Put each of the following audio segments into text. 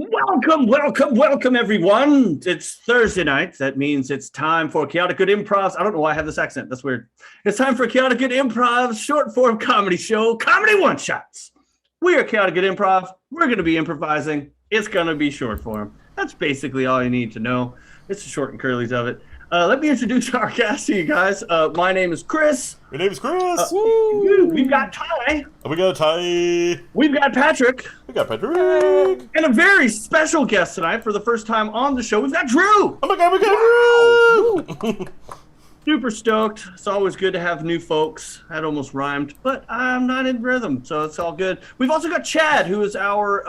Welcome, everyone. It's Thursday night. That means it's time for Chaotic Good Improv's. I don't know why I have this accent. That's weird. It's time for Chaotic Good Improv's short form comedy show, Comedy One Shots. We are Chaotic Good Improv. We're going to be improvising. It's going to be short form. That's basically all you need to know. It's the short and curlies of it. Let me introduce our cast to you guys. My name is Chris. Your name is Chris. We've got Ty. We got Ty. We've got Patrick. We got Patrick. And a very special guest tonight for the first time on the show. We've got Drew. Oh my God, we got Drew. Super stoked. It's always good to have new folks. That almost rhymed, but I'm not in rhythm, so it's all good. We've also got Chad, who is our,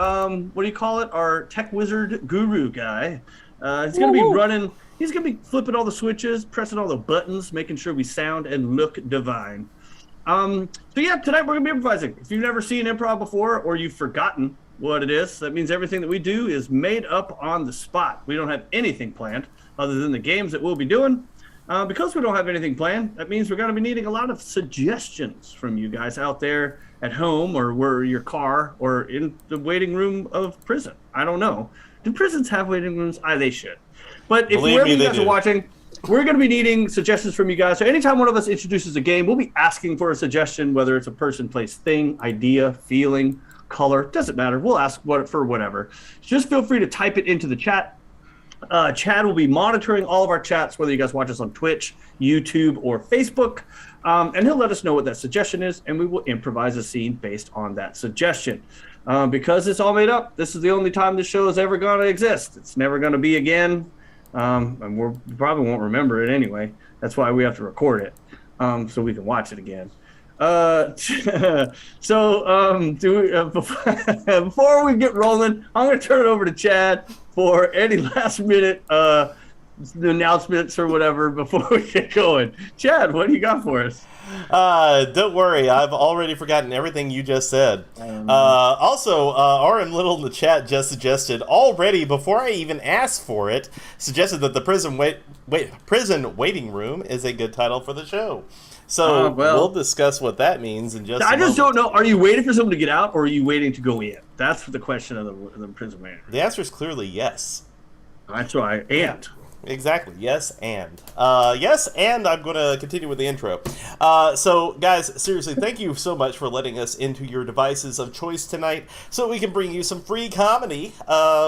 what do you call it? Our tech wizard guru guy. He's going to be running... He's going to be flipping all the switches, pressing all the buttons, making sure we sound and look divine. So yeah, tonight we're going to be improvising. If you've never seen improv before or you've forgotten what it is, that means everything that we do is made up on the spot. We don't have anything planned other than the games that we'll be doing. Because we don't have anything planned, that means we're going to be needing a lot of suggestions from you guys out there at home or where your car or in the waiting room of prison. I don't know. Do prisons have waiting rooms? They should. But if wherever you guys are watching, we're going to be needing suggestions from you guys. So anytime one of us introduces a game, we'll be asking for a suggestion, whether it's a person, place, thing, idea, feeling, color. Doesn't matter. We'll ask for whatever. Just feel free to type it into the chat. Chad will be monitoring all of our chats, whether you guys watch us on Twitch, YouTube, or Facebook. And he'll let us know what that suggestion is, and we will improvise a scene based on that suggestion. Because it's all made up, this is the only time this show is ever going to exist. It's never going to be again. And we probably won't remember it anyway. That's why we have to record it, so we can watch it again. Before we get rolling, I'm going to turn it over to Chad for any last minute announcements or whatever before we get going. Chad, what do you got for us? Don't worry, I've already forgotten everything you just said. Also, RM Little in the chat just suggested, already before I even asked for it, suggested that the prison waiting room is a good title for the show. So we'll discuss what that means in just a moment. I just don't know. Are you waiting for someone to get out, or are you waiting to go in? That's the question of the prison manager. The answer is clearly yes. That's why. And. Exactly. Yes, and I'm going to continue with the intro. So, guys, seriously, thank you so much for letting us into your devices of choice tonight so we can bring you some free comedy,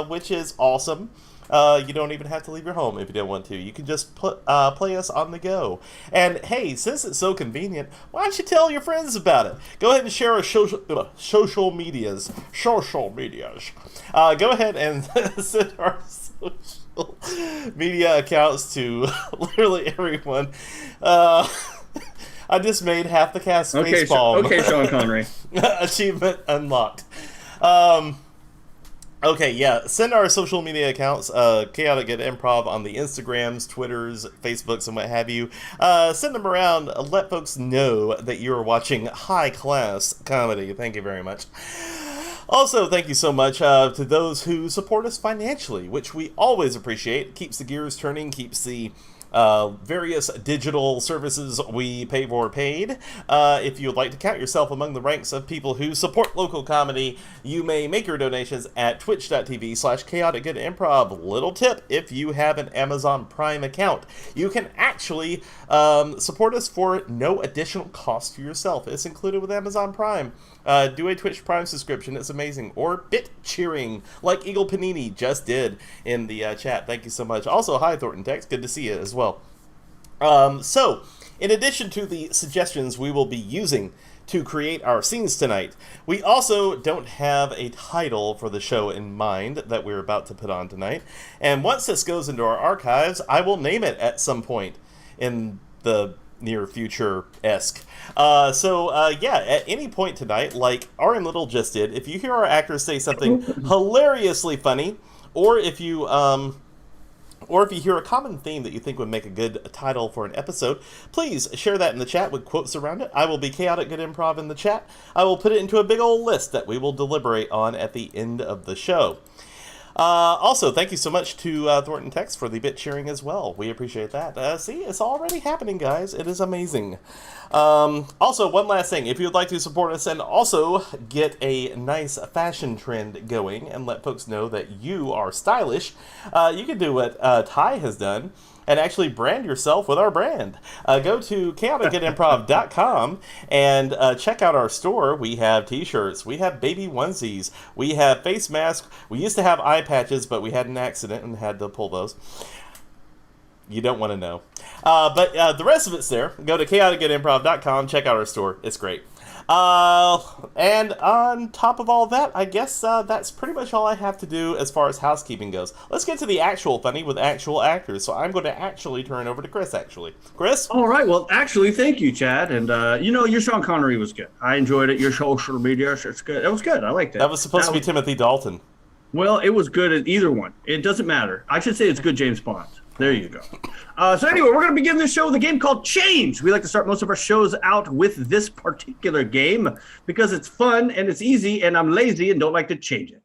which is awesome. You don't even have to leave your home if you don't want to. You can just play us on the go. And, hey, since it's so convenient, why don't you tell your friends about it? Go ahead and share our social medias. Go ahead and send our social media accounts to literally everyone. I just made half the cast facepalm. Okay, Sean Connery. Achievement unlocked. Okay, yeah. Send our social media accounts, Chaotic Good Improv on the Instagrams, Twitters, Facebooks, and what have you. Send them around. Let folks know that you're watching high-class comedy. Thank you very much. Also, thank you so much to those who support us financially, which we always appreciate. Keeps the gears turning, keeps the various digital services we pay for paid. If you would like to count yourself among the ranks of people who support local comedy, you may make your donations at twitch.tv/chaoticgoodimprov. Little tip, if you have an Amazon Prime account, you can actually support us for no additional cost to yourself. It's included with Amazon Prime. Do a Twitch Prime subscription. It's amazing. Or bit cheering, like Eagle Panini just did in the chat. Thank you so much. Also, hi, Thornton Tex. Good to see you as well. So, in addition to the suggestions we will be using to create our scenes tonight, we also don't have a title for the show in mind that we're about to put on tonight. And once this goes into our archives, I will name it at some point in the near future-esque. At any point tonight, like RM Little just did, if you hear our actors say something hilariously funny, or if you hear a common theme that you think would make a good title for an episode, please share that in the chat with quotes around it. I will be Chaotic Good Improv in the chat. I will put it into a big old list that we will deliberate on at the end of the show. Also, thank you so much to Thornton Text for the bit cheering as well. We appreciate that. See, it's already happening, guys. It is amazing. Also, one last thing. If you'd like to support us and also get a nice fashion trend going and let folks know that you are stylish, you can do what Ty has done and actually brand yourself with our brand. Go to chaoticgetimprov.com and check out our store. We have t-shirts, we have baby onesies, we have face masks. We used to have eye patches, but we had an accident and had to pull those. You don't want to know. But the rest of it's there. Go to chaoticgetimprov.com, check out our store. It's great. And on top of all that, I guess that's pretty much all I have to do as far as housekeeping goes. Let's get to the actual funny with actual actors. So I'm going to actually turn over to Chris, actually. Chris? All right. Well, actually, thank you, Chad. And, your Sean Connery was good. I enjoyed it. Your social media, it's good. It was good. I liked it. That was supposed to be Timothy Dalton. Well, it was good at either one. It doesn't matter. I should say it's good James Bond. There you go. So anyway, we're going to begin this show with a game called Change. We like to start most of our shows out with this particular game because it's fun and it's easy, and I'm lazy and don't like to change it.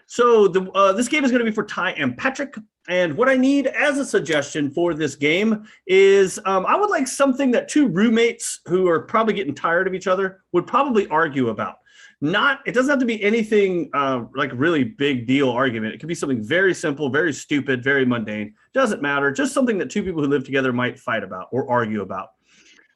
So this game is going to be for Ty and Patrick. And what I need as a suggestion for this game is I would like something that two roommates who are probably getting tired of each other would probably argue about. It doesn't have to be anything like a really big deal argument. It could be something very simple, very stupid, very mundane. Doesn't matter. Just something that two people who live together might fight about or argue about.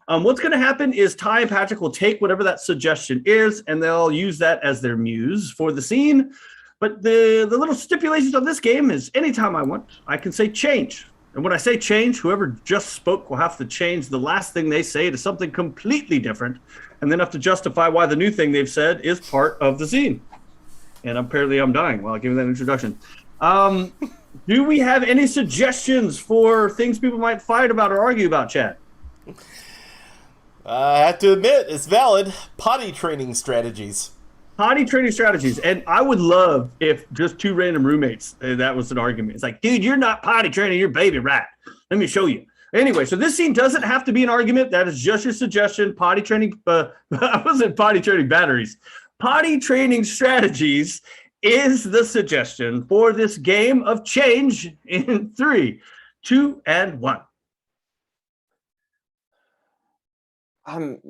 What's going to happen is Ty and Patrick will take whatever that suggestion is, and they'll use that as their muse for the scene. But the little stipulations of this game is anytime I want, I can say change. And when I say change, whoever just spoke will have to change the last thing they say to something completely different, and then have to justify why the new thing they've said is part of the scene. And apparently I'm dying while giving that introduction. Do we have any suggestions for things people might fight about or argue about, Chad? I have to admit, it's valid. Potty training strategies. Potty training strategies. And I would love if just two random roommates, that was an argument. It's like, dude, you're not potty training your baby rat. Let me show you. Anyway, so this scene doesn't have to be an argument. That is just your suggestion. Potty training, I wasn't potty training batteries. Potty training strategies is the suggestion for this game of Change in 3, 2, and 1. I'm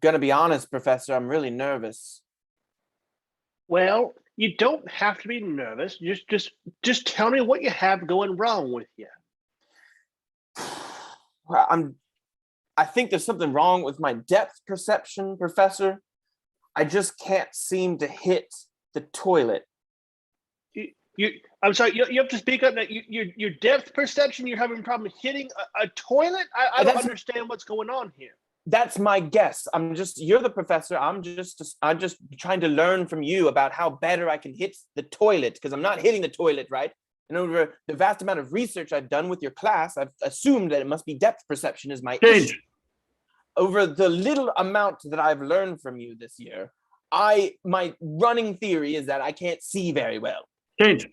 going to be honest, Professor. I'm really nervous. Well, you don't have to be nervous. Just tell me what you have going wrong with you. I think there's something wrong with my depth perception, Professor. I just can't seem to hit the toilet. I'm sorry. You have to speak up. Now, your depth perception. You're having a problem hitting a toilet. I don't understand what's going on here. That's my guess. You're the professor. I'm just trying to learn from you about how better I can hit the toilet, because I'm not hitting the toilet right. And over the vast amount of research I've done with your class, I've assumed that it must be depth perception is my issue. Over the little amount that I've learned from you this year, my running theory is that I can't see very well. Change.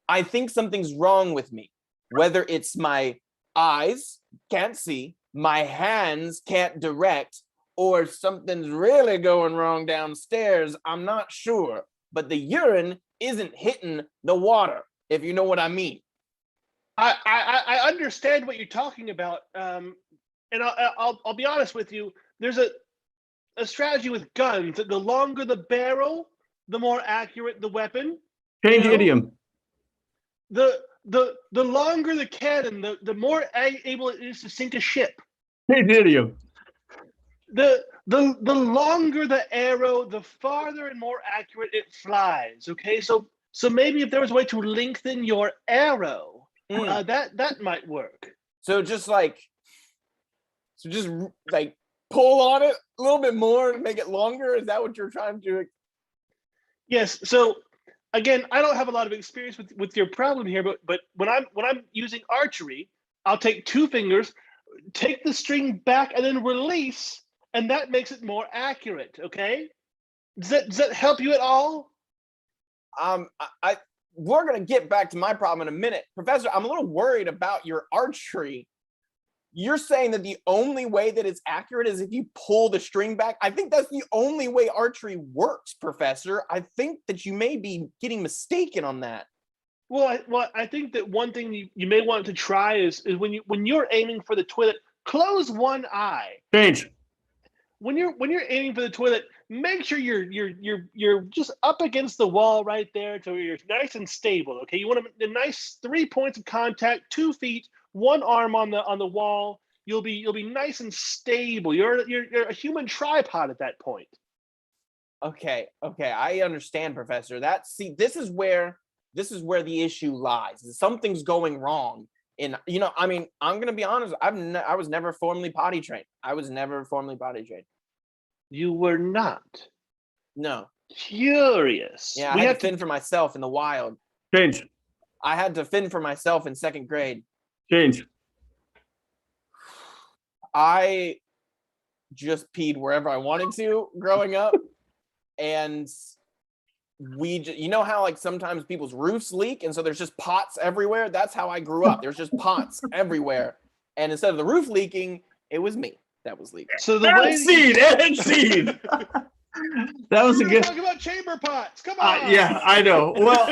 I think something's wrong with me. Whether it's my eyes can't see, my hands can't direct, or something's really going wrong downstairs, I'm not sure. But the urine isn't hitting the water, if you know what I mean. I understand what you're talking about, and I'll be honest with you. There's a strategy with guns that the longer the barrel, the more accurate the weapon. Change idiom. The longer the cannon, the more able it is to sink a ship. Change idiom. The longer the arrow, the farther and more accurate it flies. Okay, so maybe if there was a way to lengthen your arrow, that might work. So just pull on it a little bit more to make it longer. Is that what you're trying to do? Yes. So again, I don't have a lot of experience with your problem here, but when I'm using archery, I'll take two fingers, take the string back, and then release, and that makes it more accurate. Okay, does that help you at all? We're gonna get back to my problem in a minute, Professor. I'm a little worried about your archery. You're saying that the only way that it's accurate is if you pull the string back? I think that's the only way archery works, Professor. I think that you may be getting mistaken on that. I think that one thing you may want to try is when you're aiming for the toilet, close one eye. Change. When you're aiming for the toilet, make sure you're just up against the wall right there, so you're nice and stable. Okay, you want a nice 3 points of contact, 2 feet, one arm on the wall. You'll be nice and stable. You're a human tripod at that point. Okay, I understand, Professor. This is where the issue lies. Something's going wrong. I'm gonna be honest. I was never formally potty trained. You were not. No. Curious. Yeah, I had to fend for myself in the wild. Change. I had to fend for myself in 2nd grade. Change. I just peed wherever I wanted to growing up, and you know how like sometimes people's roofs leak, and so there's just pots everywhere. That's how I grew up. There's just pots everywhere, and instead of the roof leaking, it was me that was leaking. So the And scene. That was a good. Talking about chamber pots. Come on. Yeah, I know. Well,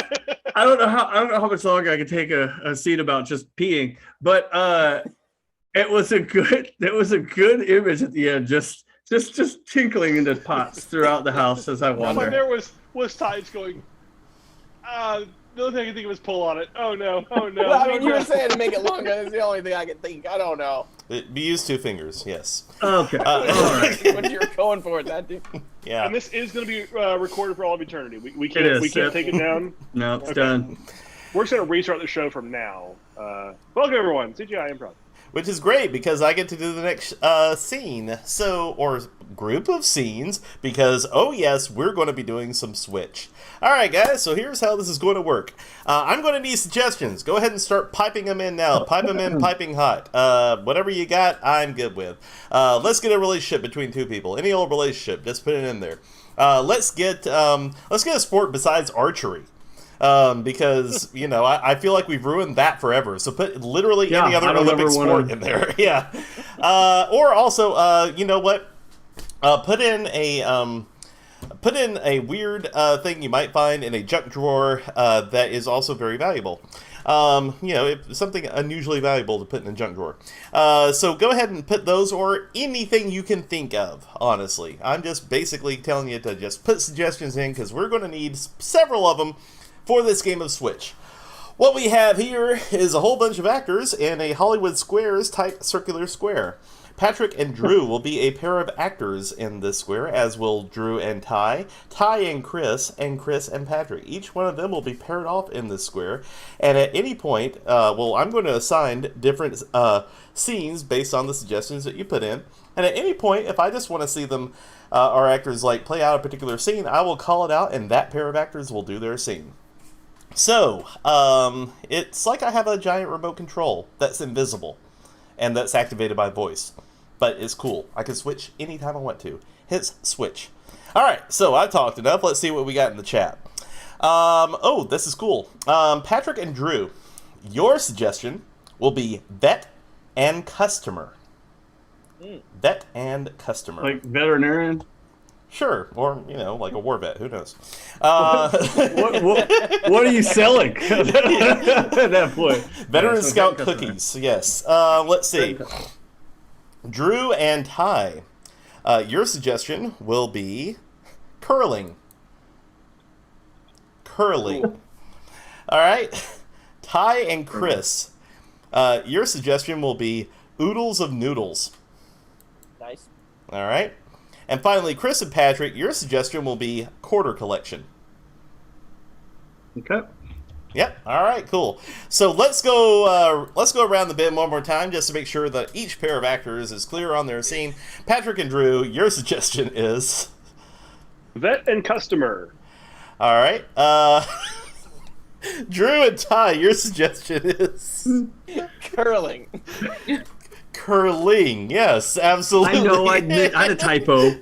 I don't know how much longer I could take a scene about just peeing, but it was a good image at the end. Just tinkling into pots throughout the house as I All wander. there was Tides going. The only thing I can think of is pull on it. Oh no! Well, I mean, you were saying to make it longer. That's the only thing I can think. I don't know. Be used 2 fingers, yes. Okay. All right. What you're going for with that, dude? Yeah. And this is going to be recorded for all of eternity. We It is, can't yep. take it down. No, it's done. We're just going to restart the show from now. Welcome everyone, CGI Improv. Which is great because I get to do the next scene, or group of scenes, because, oh yes, we're going to be doing some Switch. Alright guys, so here's how this is going to work. I'm going to need suggestions. Go ahead and start piping them in now. Pipe them in piping hot. Whatever you got, I'm good with. Let's get a relationship between 2 people. Any old relationship, just put it in there. Let's get a sport besides archery. Because, I feel like we've ruined that forever. So put literally any other Olympic sport in there. Yeah. Or also, you know what? Put in a weird thing you might find in a junk drawer that is also very valuable. Something unusually valuable to put in a junk drawer. So go ahead and put those, or anything you can think of, honestly. I'm just basically telling you to just put suggestions in, because we're going to need several of them for this game of Switch. What we have here is a whole bunch of actors in a Hollywood Squares type circular square. Patrick and Drew will be a pair of actors in this square, as will Drew and Ty, Ty and Chris and Patrick. Each one of them will be paired off in this square, and at any point, I'm going to assign different scenes based on the suggestions that you put in, and at any point, if I just want to see them, our actors, play out a particular scene, I will call it out, and that pair of actors will do their scene. So, it's like I have a giant remote control that's invisible, and that's activated by voice. But it's cool. I can switch anytime I want to. Hits switch. Alright, so I've talked enough. Let's see what we got in the chat. This is cool. Patrick and Drew, your suggestion will be vet and customer. Vet and customer. Like veterinarian? Sure, or, like a war vet. Who knows? What are you selling at that point? Veteran Scout cookies, yes. Let's see. Drew and Ty, your suggestion will be curling. Curling. All right. Ty and Chris, your suggestion will be oodles of noodles. Nice. All right. And finally, Chris and Patrick, your suggestion will be quarter collection. Okay. Yep. All right. Cool. So let's go around the bend one more time, just to make sure that each pair of actors is clear on their scene. Patrick and Drew, your suggestion is vet and customer. All right. Drew and Ty, your suggestion is curling. Curling. Yes, absolutely. I know. I had a typo.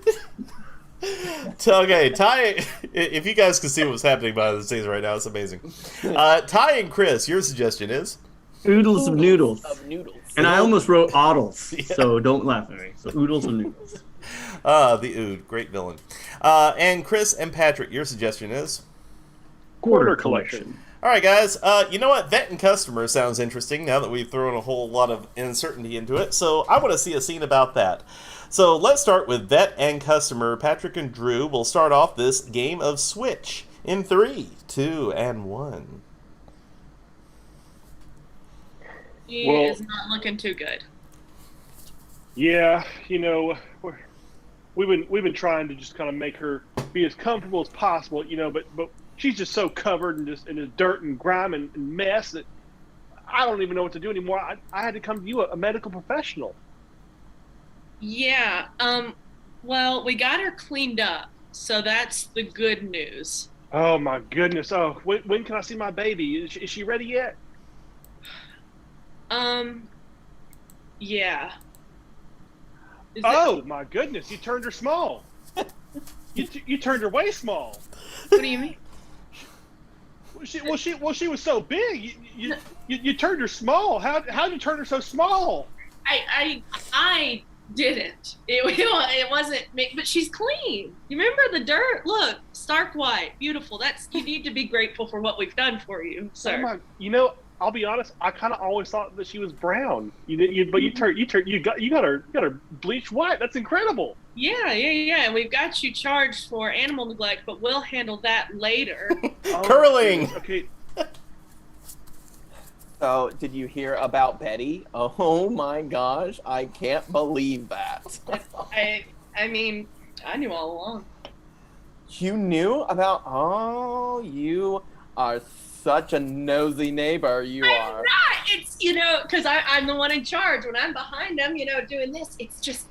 Okay, Ty, if you guys can see what's happening behind the scenes right now, it's amazing. Ty and Chris, your suggestion is? Oodles of noodles. And I almost wrote oddles, Yeah. So don't laugh at me. So oodles of noodles. The Ood, great villain. And Chris and Patrick, your suggestion is? Quarter collection. All right, guys. You know what? Vet and customer sounds interesting now that we've thrown a whole lot of uncertainty into it. So I want to see a scene about that. So let's start with vet and customer. Patrick and Drew will start off this game of Switch in 3, 2, and 1. He Well- is not looking too good. Yeah, you know, we've been trying to just kind of make her be as comfortable as possible, you know, but she's just so covered in just in the dirt and grime and mess that I don't even know what to do anymore. I had to come to you, a medical professional. Yeah. Well, we got her cleaned up, so that's the good news. Oh my goodness! Oh, when can I see my baby? Is she ready yet? Yeah. Is Oh my goodness! You turned her small. You turned her way small. what do you mean? She was so big. You turned her small. How'd you turn her so small? I didn't. It wasn't me, but she's clean. You remember the dirt? Look, stark white, beautiful. You need to be grateful for what we've done for you, sir. Oh my, you know, I'll be honest. I kind of always thought that she was brown. But you got her bleached white. That's incredible. Yeah. And we've got you charged for animal neglect, but we'll handle that later. Oh, Curling! Okay. So, did you hear about Betty? Oh my gosh, I can't believe that. I mean, I knew all along. You knew about? Oh, you are such a nosy neighbor. You I'm are. not. It's, because I'm the one in charge. When I'm behind them, doing this, it's just,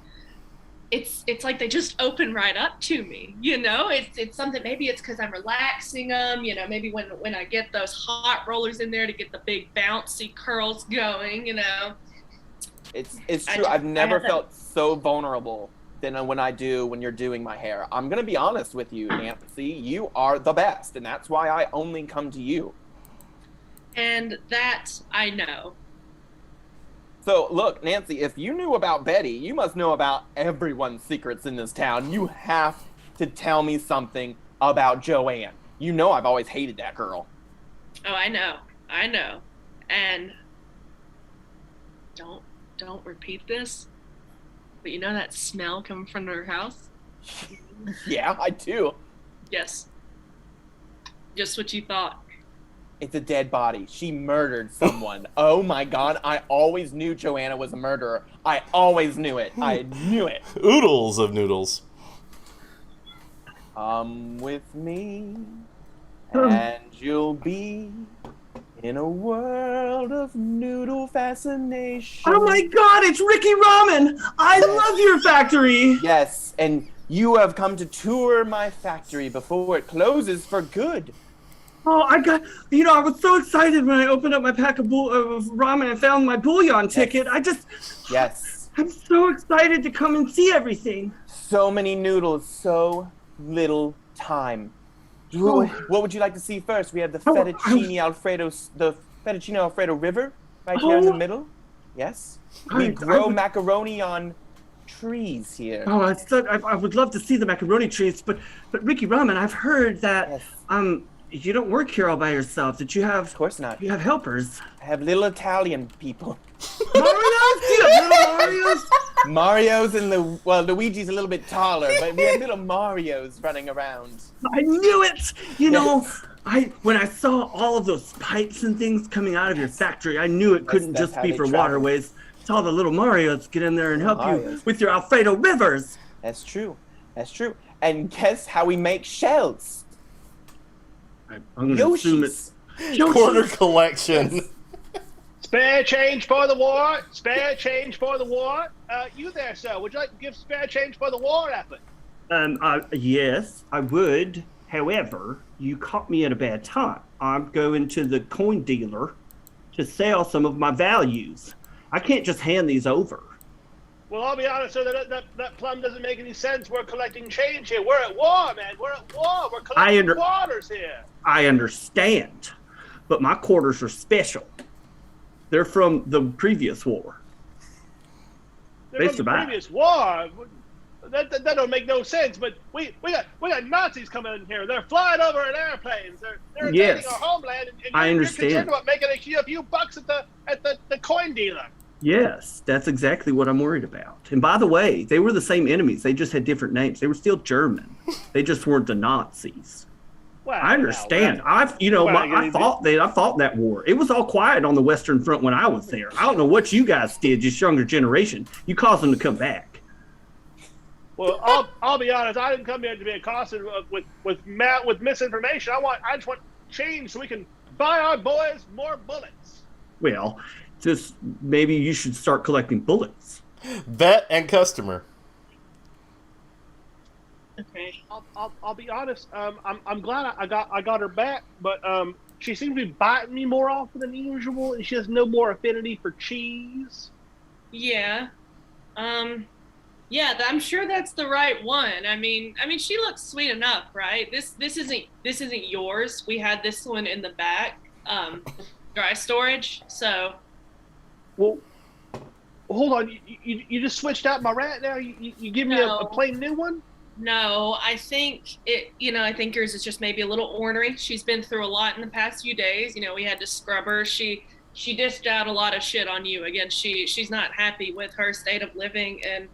it's like they just open right up to me. It's something. Maybe it's because I'm relaxing them. Maybe when I get those hot rollers in there to get the big bouncy curls going. It's true. I've never felt so vulnerable than when you're doing my hair. I'm gonna be honest with you, Nancy. You are the best, and that's why I only come to you. And that I know. So, look, Nancy, if you knew about Betty, you must know about everyone's secrets in this town. You have to tell me something about Joanne. You know I've always hated that girl. Oh, I know. And don't repeat this, but you know that smell coming from her house? Yeah, I do. Yes. Just what you thought. It's a dead body. She murdered someone. Oh my god, I always knew Joanna was a murderer. I always knew it. I knew it. Oodles of noodles. Come with me, and you'll be in a world of noodle fascination. Oh my God, it's Ricky Ramen! I love your factory! Yes, and you have come to tour my factory before it closes for good. Oh, I was so excited when I opened up my pack of ramen and found my bouillon ticket. Yes. I'm so excited to come and see everything. So many noodles, so little time. What would you like to see first? We have the fettuccine Alfredo river right here in the middle. Yes. We grow macaroni on trees here. Oh, I would love to see the macaroni trees, but Ricky Ramen, I've heard that you don't work here all by yourself. That you have, Of course not. you have helpers. I have little Italian people. Marios? Do you have little Marios? Mario's and Luigi's a little bit taller, but we have little Marios running around. I knew it. When I saw all of those pipes and things coming out of your factory, I knew it couldn't That's just how be they for travel. waterways. Saw the little Marios get in there and help you Marios. with your Alfredo rivers. That's true. And guess how we make shells? I'm gonna assume it's Yoshi's. Quarter collection. Spare change for the war. Spare change for the war. You there, sir? Would you like to give spare change for the war effort? Yes, I would. However, you caught me at a bad time. I'm going to the coin dealer to sell some of my values. I can't just hand these over. Well, I'll be honest, sir. That plum doesn't make any sense. We're collecting change here. We're at war, man. We're at war. We're collecting quarters here. I understand, but my quarters are special. They're from the previous war. They're from the previous war. that don't make no sense. But we got Nazis coming in here. They're flying over in airplanes. They're invading our homeland. And I you're understand. concerned about making a few bucks at the coin dealer. Yes, that's exactly what I'm worried about. And by the way, they were the same enemies. They just had different names. They were still German. They just weren't the Nazis. Wow, I understand. wow. I fought that war. It was all quiet on the Western Front when I was there. I don't know what you guys did, just younger generation. You caused them to come back. Well, I'll be honest. I didn't come here to be accosted with misinformation. I just want change so we can buy our boys more bullets. Well, just maybe you should start collecting bullets. Vet and customer. Okay. I'll be honest. I'm glad I got her back, but she seems to be biting me more often than usual, and she has no more affinity for cheese. Yeah. Yeah, I'm sure that's the right one. I mean, she looks sweet enough, right? This isn't yours. We had this one in the back, dry storage. So. Well, hold on. You just switched out my rat now. You give me a plain new one. No, I think I think yours is just maybe a little ornery. She's been through a lot in the past few days. We had to scrub her. She dished out a lot of shit on you. Again, she's not happy with her state of living, and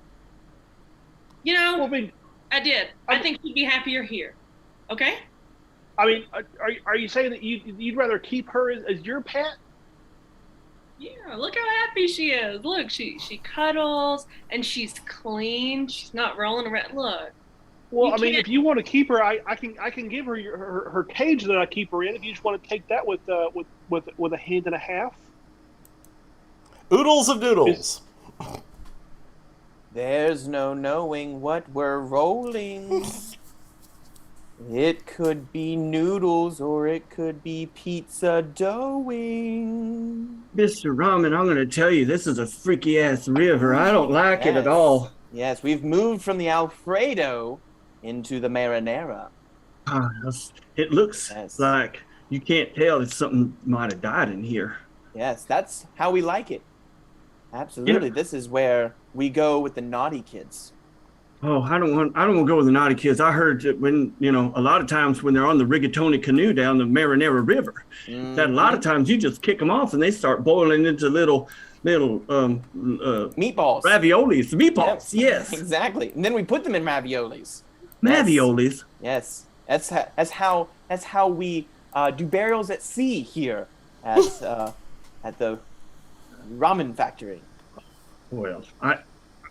I did. I think she'd be happier here. Okay? I mean, are you saying that you'd rather keep her as your pet? Yeah, look how happy she is. Look, she cuddles and she's clean. She's not rolling around. Look. Well, I mean, if you want to keep her, I can give her her cage that I keep her in. If you just want to take that with a hand and a half. Oodles of noodles. There's no knowing what we're rolling. It could be noodles or it could be pizza doughing. Mr. Ramen, I'm going to tell you, this is a freaky ass river. I don't like it at all. Yes, we've moved from the Alfredo into the marinara. It looks like you can't tell if something might have died in here. Yes, that's how we like it. Absolutely. This is where we go with the naughty kids. Oh, I don't want to go with the naughty kids. I heard that when, a lot of times when they're on the rigatoni canoe down the Marinara River, that a lot of times you just kick them off and they start boiling into little meatballs. Raviolis. Meatballs, yes. Exactly. And then we put them in raviolis. Raviolis. Yes. That's how we do burials at sea here at the ramen factory. Well,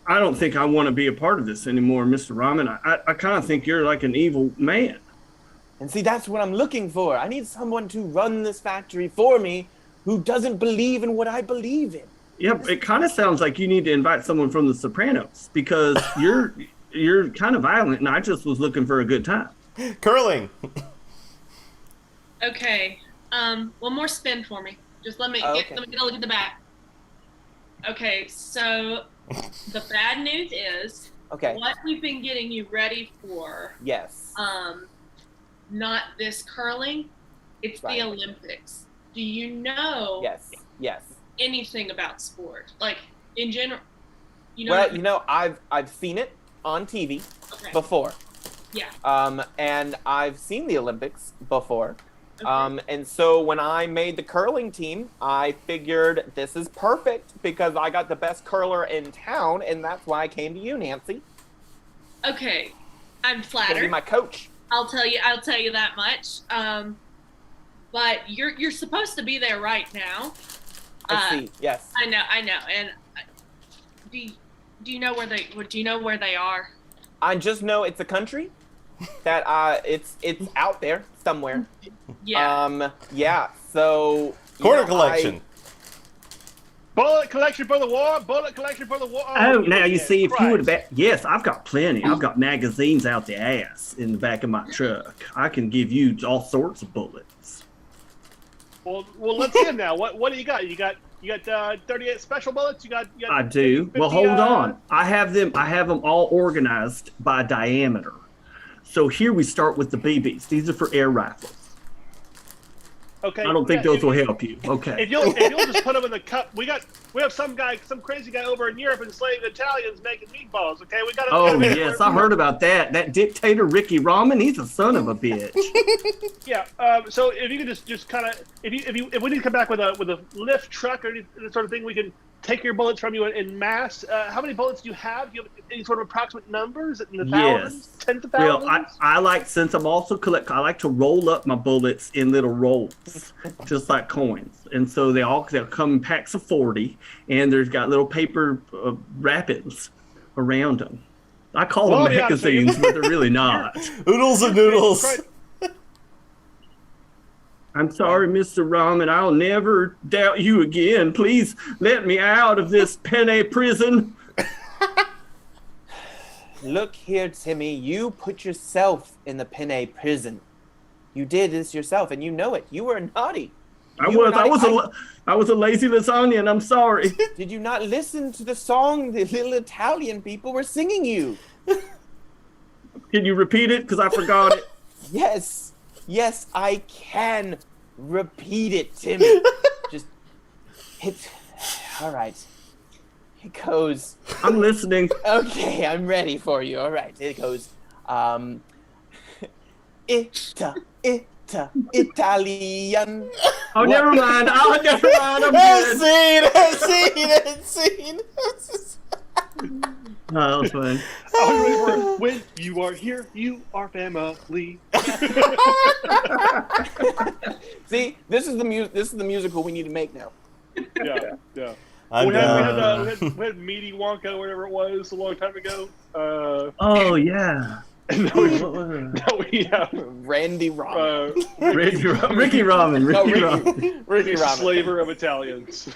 I don't think I want to be a part of this anymore, Mr. Ramen. I kind of think you're like an evil man. And see, that's what I'm looking for. I need someone to run this factory for me who doesn't believe in what I believe in. Yep, it kind of sounds like you need to invite someone from The Sopranos because you're kind of violent, and I just was looking for a good time. Curling. Okay. One more spin for me. Just let me get a look at the back. Okay, so the bad news is what we've been getting you ready for. Yes. Not this curling. It's the Olympics. Do you know? Yes. Anything about sport, like in general? Well, I've seen it on TV before. Yeah. And I've seen the Olympics before. Okay. And so when I made the curling team, I figured this is perfect because I got the best curler in town, and that's why I came to you, Nancy. Okay, I'm To flattered. be my coach. I'll tell you that much. But you're supposed to be there right now. I see. Yes. I know. And do you know where they are? I just know it's a country that it's out there somewhere. Yeah. Yeah. So Quarter collection. Bullet collection for the war. Bullet collection for the war. Oh, now you see, if you would Christ. have, yes, I've got plenty. I've got magazines out the ass in the back of my truck. I can give you all sorts of bullets. Well, let's see 'em now. What do you got? You got 38 special bullets. You got I do. 50, Well, hold on. I have them all organized by diameter. So here we start with the BBs. These are for air rifles. Okay. I don't think Yeah, those will help you. Okay. If you'll just put them in the cup, we have some crazy guy over in Europe enslaving Italians making meatballs. Okay, we got to. Oh yes, I heard about that. That dictator Ricky Ramen, he's a son of a bitch. Yeah. So if you could just kind of if we need to come back with a lift truck or any sort of thing, we can take your bullets from you in mass. How many bullets do you have? Do you have any sort of approximate numbers in the thousands, tens of thousands? Well, I like, since I'm also I like to roll up my bullets in little rolls, just like coins. And so they'll come in packs of 40, and there's got little paper wrappings around them. I call them magazines, but they're really not. Oodles of noodles. I'm sorry, Mr. Ramen. I'll never doubt you again. Please let me out of this penne prison. Look here, Timmy. You put yourself in the penne prison. You did this yourself, and you know it. You were naughty. I was a lazy lasagna, and I'm sorry. Did you not listen to the song the little Italian people were singing you? Can you repeat it? Because I forgot it. Yes, I can repeat it, Timmy. Just hit. All right. It goes. I'm listening. Okay, I'm ready for you. All right, it goes. Italian. Oh, never mind. Oh, never mind. I'm good. I've seen. Oh, that was fun. When you are here, you are family. See, this is the musical we need to make now. Yeah. I'm We down. had Meaty Wonka, or whatever it was, a long time ago. Oh, yeah. And now we have Randy Ramen. Ricky Ramen. Ricky Ramen. Slaver of Italians.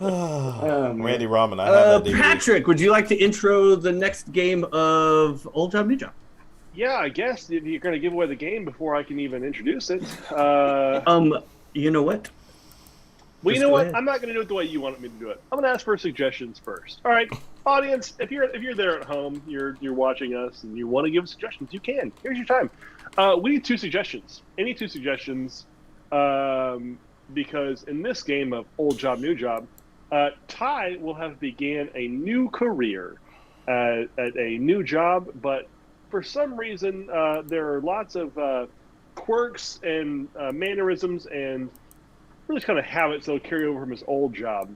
Randy Ramen. I have that DVD. Patrick, would you like to intro the next game of Old Job, New Job? Yeah, I guess if you're going to give away the game before I can even introduce it. You know what? Well, you Just know go what? ahead. I'm not going to do it the way you want me to do it. I'm going to ask for suggestions first. All right, audience, if you're there at home, you're watching us, and you want to give suggestions, you can. Here's your time. We need 2 suggestions. Any 2 suggestions, because in this game of Old Job, New Job, Ty will have began a new career at a new job, but for some reason there are lots of quirks and mannerisms and really kind of habits that'll carry over from his old job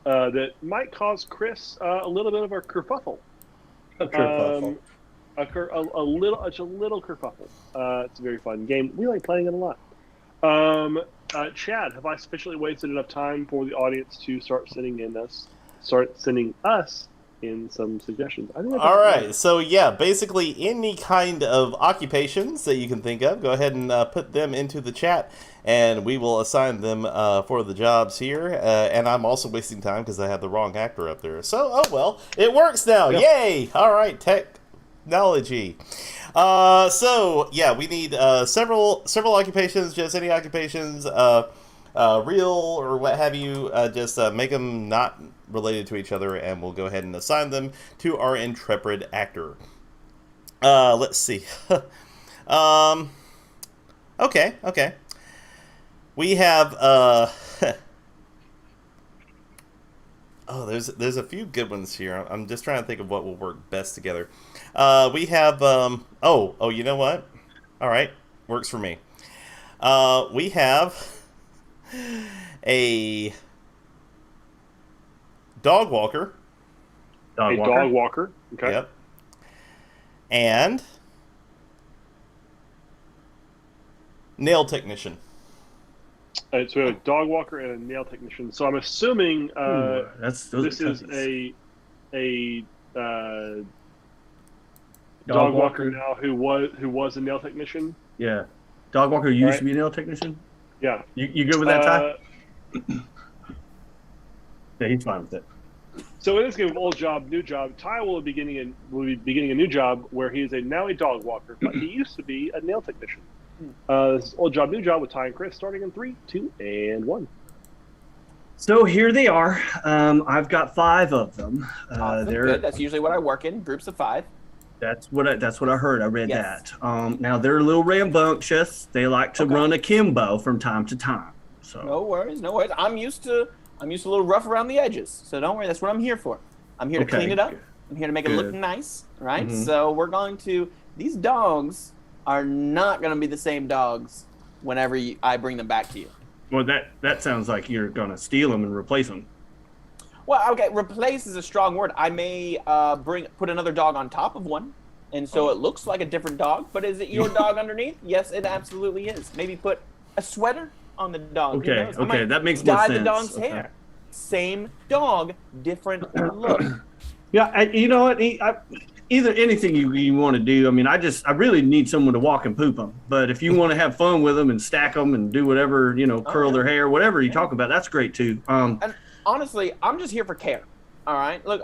that might cause Chris a little bit of a kerfuffle. A little kerfuffle. It's a very fun game. We like playing it a lot. Chad, have I sufficiently wasted enough time for the audience to start sending us in some suggestions? I think All right, so yeah, basically any kind of occupations that you can think of, go ahead and put them into the chat, and we will assign them for the jobs here. And I'm also wasting time because I have the wrong actor up there. So, oh well, it works now. Yeah. Yay! All right, technology. So yeah, we need several occupations, just any occupations, real or what have you. Just make them not related to each other, and we'll go ahead and assign them to our intrepid actor. Let's see. Okay. We have oh, there's a few good ones here. I'm just trying to think of what will work best together. We have oh, you know what? All right, works for me. We have a dog walker. Dog walker. Okay. Yep. And nail technician. So we have a dog walker and a nail technician. So I'm assuming this is a dog walker now who was a nail technician. Yeah. Dog walker used Right. to be a nail technician. Yeah. You good with that, Ty? Yeah, he's fine with it. So in this game of Old Job, New Job, Ty will be beginning a new job where he is now a dog walker, but he used to be a nail technician. This is Old Job, New Job with Ty and Chris, starting in 3, 2, and 1. So here they are. I've got 5 of them. Awesome. They're Good. That's usually what I work in, groups of 5. That's what I heard. I read Yes. that. Now they're a little rambunctious. They like to Okay. run akimbo from time to time. So No worries, no worries. I'm used to a little rough around the edges, so don't worry. That's what I'm here for. I'm here to Okay, clean it up. good. I'm here to make it look Good. nice, right? Mhm. So we're going to. These dogs are not going to be the same dogs whenever I bring them back to you. well, that sounds like you're gonna steal them and replace them. Well, okay, replace is a strong word. I may put another dog on top of one, and so it looks like a different dog. But is it your dog underneath? Yes, it absolutely is. Maybe put a sweater on the dog. Who Okay, knows? I okay, might that makes more dye sense. the dog's Okay. hair. Same dog, different look. Yeah, you know what? Either anything you want to do. I mean, I really need someone to walk and poop them. But if you want to have fun with them and stack them and do whatever, curl yeah. their hair, whatever you talk about, that's great too. And honestly, I'm just here for care. All right. Look,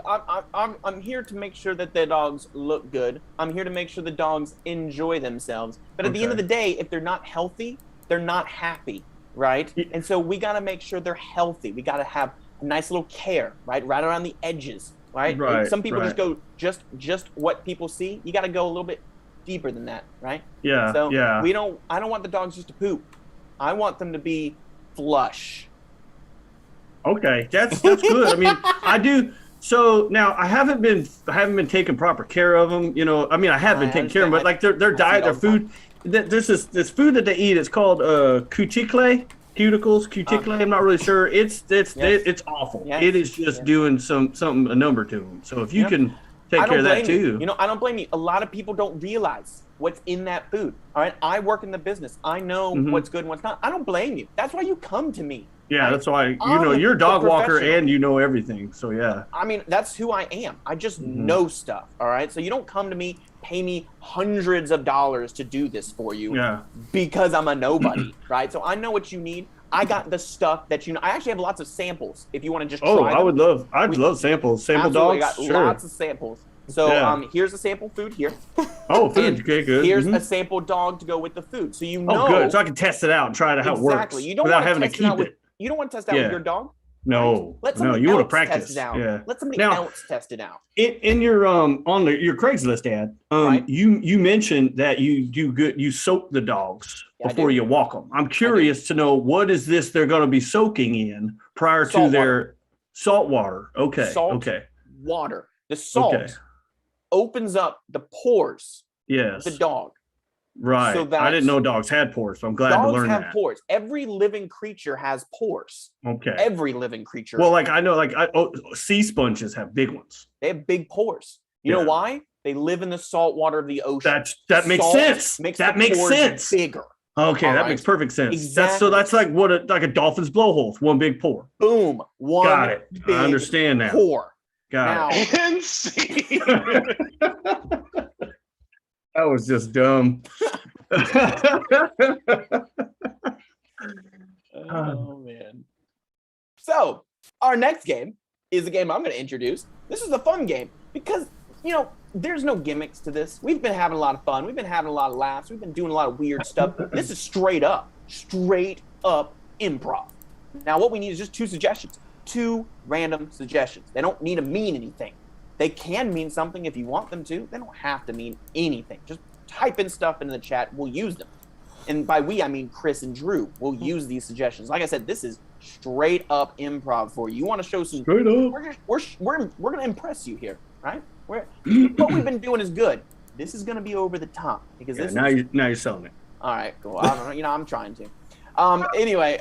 I'm here to make sure that the dogs look good. I'm here to make sure the dogs enjoy themselves. But at the end of Okay. the day, if they're not healthy, they're not happy, right? And so we got to make sure they're healthy. We got to have a nice little care, right around the edges, right? Right, Some people right. just go just what people see. You got to go a little bit deeper than that, right? Yeah, So yeah. I don't want the dogs just to poop. I want them to be flush. Okay, that's good. I mean, I do. So now I haven't been taking proper care of them. I mean, I have been I taking care of them, but like their I see diet, it their all the food. There's this food that they eat. It's called cuticles. I'm not really sure. It's awful. Yes, It is just yes. doing a number to them. So if you Yeah. can take I care don't of that blame you. too. I don't blame you. A lot of people don't realize what's in that food. All right, I work in the business. I know Mhm. what's good and what's not. I don't blame you. That's why you come to me. Yeah, right? that's why I'm you're a the dog walker professional. and you know everything. So yeah. I mean, that's who I am. I just Mhm. know stuff. All right, so you don't come to me, pay me hundreds of dollars to do this for you Yeah. because I'm a nobody, right? So I know what you need. I got the stuff that you know. I actually have lots of samples if you want to just Oh, try them. I'd love samples. Sample Absolutely, dogs. got Sure. lots of samples. So Yeah. here's a sample food here. Oh, food. And Okay, good. Here's Mhm. a sample dog to go with the food. So you know Oh, good. So I can test it out and try it out how it works exactly. You don't without want to having to test it out keep with it. you don't want to test it out Yeah. with your dog. No, Let no, somebody you want to else practice. test it out. Yeah. Let somebody Now- else test it out. In your your Craigslist ad, Right. you mentioned that you do good. You soak the dogs Yeah, I before do. you walk them. I'm curious to know what is this they're going to be soaking in prior to Salt their salt water. Okay. Salt. Okay. Water. The salt Okay. opens up the pores Yes. of the dog. Right. so I that- didn't know dogs had pores, so I'm glad to Dogs learn have that. pores. Every living creature has pores. Okay. Every living creature. Well, like I know, sea sponges have big ones. they have big pores. You Yeah. know why? They live in the salt water of the ocean. That makes Salt sense. Makes That the makes pores sense. bigger. Okay, All that right. makes perfect sense. Exactly. That's like like a dolphin's blowhole, it's one big pore. Boom. One Got it. big I understand now. pore. Got it. Now, Insane. That was just dumb. oh man. So our next game is a game I'm going to introduce. This is a fun game because there's no gimmicks to this. We've been having a lot of fun. We've been having a lot of laughs. We've been doing a lot of weird stuff. This is straight up improv. Now what we need is just two random suggestions. They don't need to mean anything. They can mean something if you want them to. They don't have to mean anything. Just type in stuff into the chat. We'll use them. And by we, I mean Chris and Drew will use these suggestions. Like I said, this is straight up improv for you. You want to show some? Straight up. We're gonna impress you here, right? What we've been doing is good. This is gonna be over the top because Yeah, this. now you're selling it. All right, cool. I don't know. I'm trying to. Anyway,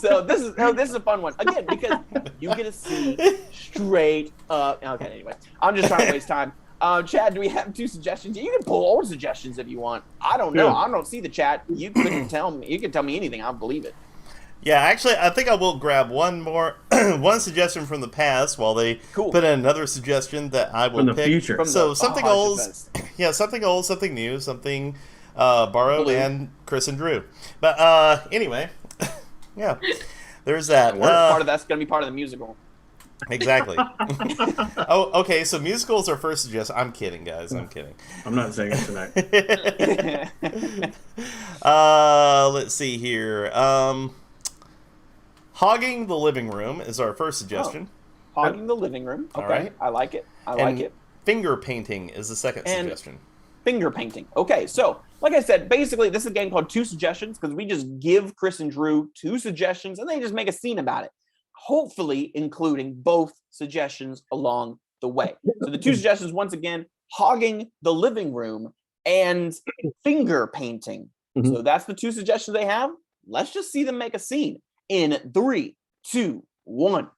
so this is a fun one again because you get to see straight up. Okay, anyway, I'm just trying to waste time. Chad, do we have two suggestions? You can pull old suggestions if you want. I don't know. Yeah. I don't see the chat. You couldn't tell me. You can tell me anything. I'll believe it. Yeah, actually, I think I will grab one more, one suggestion from the past while they Cool. put in another suggestion that I will From the pick. future. From So the- something oh, old, it's the best. yeah, something old, something new, something borrowed, Blue. and Chris and Drew. But anyway, yeah, there's that. Part of that's gonna be part of the musical. Exactly. Oh, okay. So musical is our first suggestion. I'm kidding, guys. I'm kidding. I'm not saying it tonight. Let's see here. Hogging the living room is our first suggestion. Hogging the living room. Okay, All right. I like it. I And like it. Finger painting is the second And- suggestion. Finger painting. Okay, so like I said, basically this is a game called Two Suggestions because we just give Chris and Drew 2 suggestions and they just make a scene about it, hopefully including both suggestions along the way. So the 2 suggestions, once again, hogging the living room and finger painting. Mhm. So that's the 2 suggestions they have. Let's just see them make a scene in 3, 2, 1.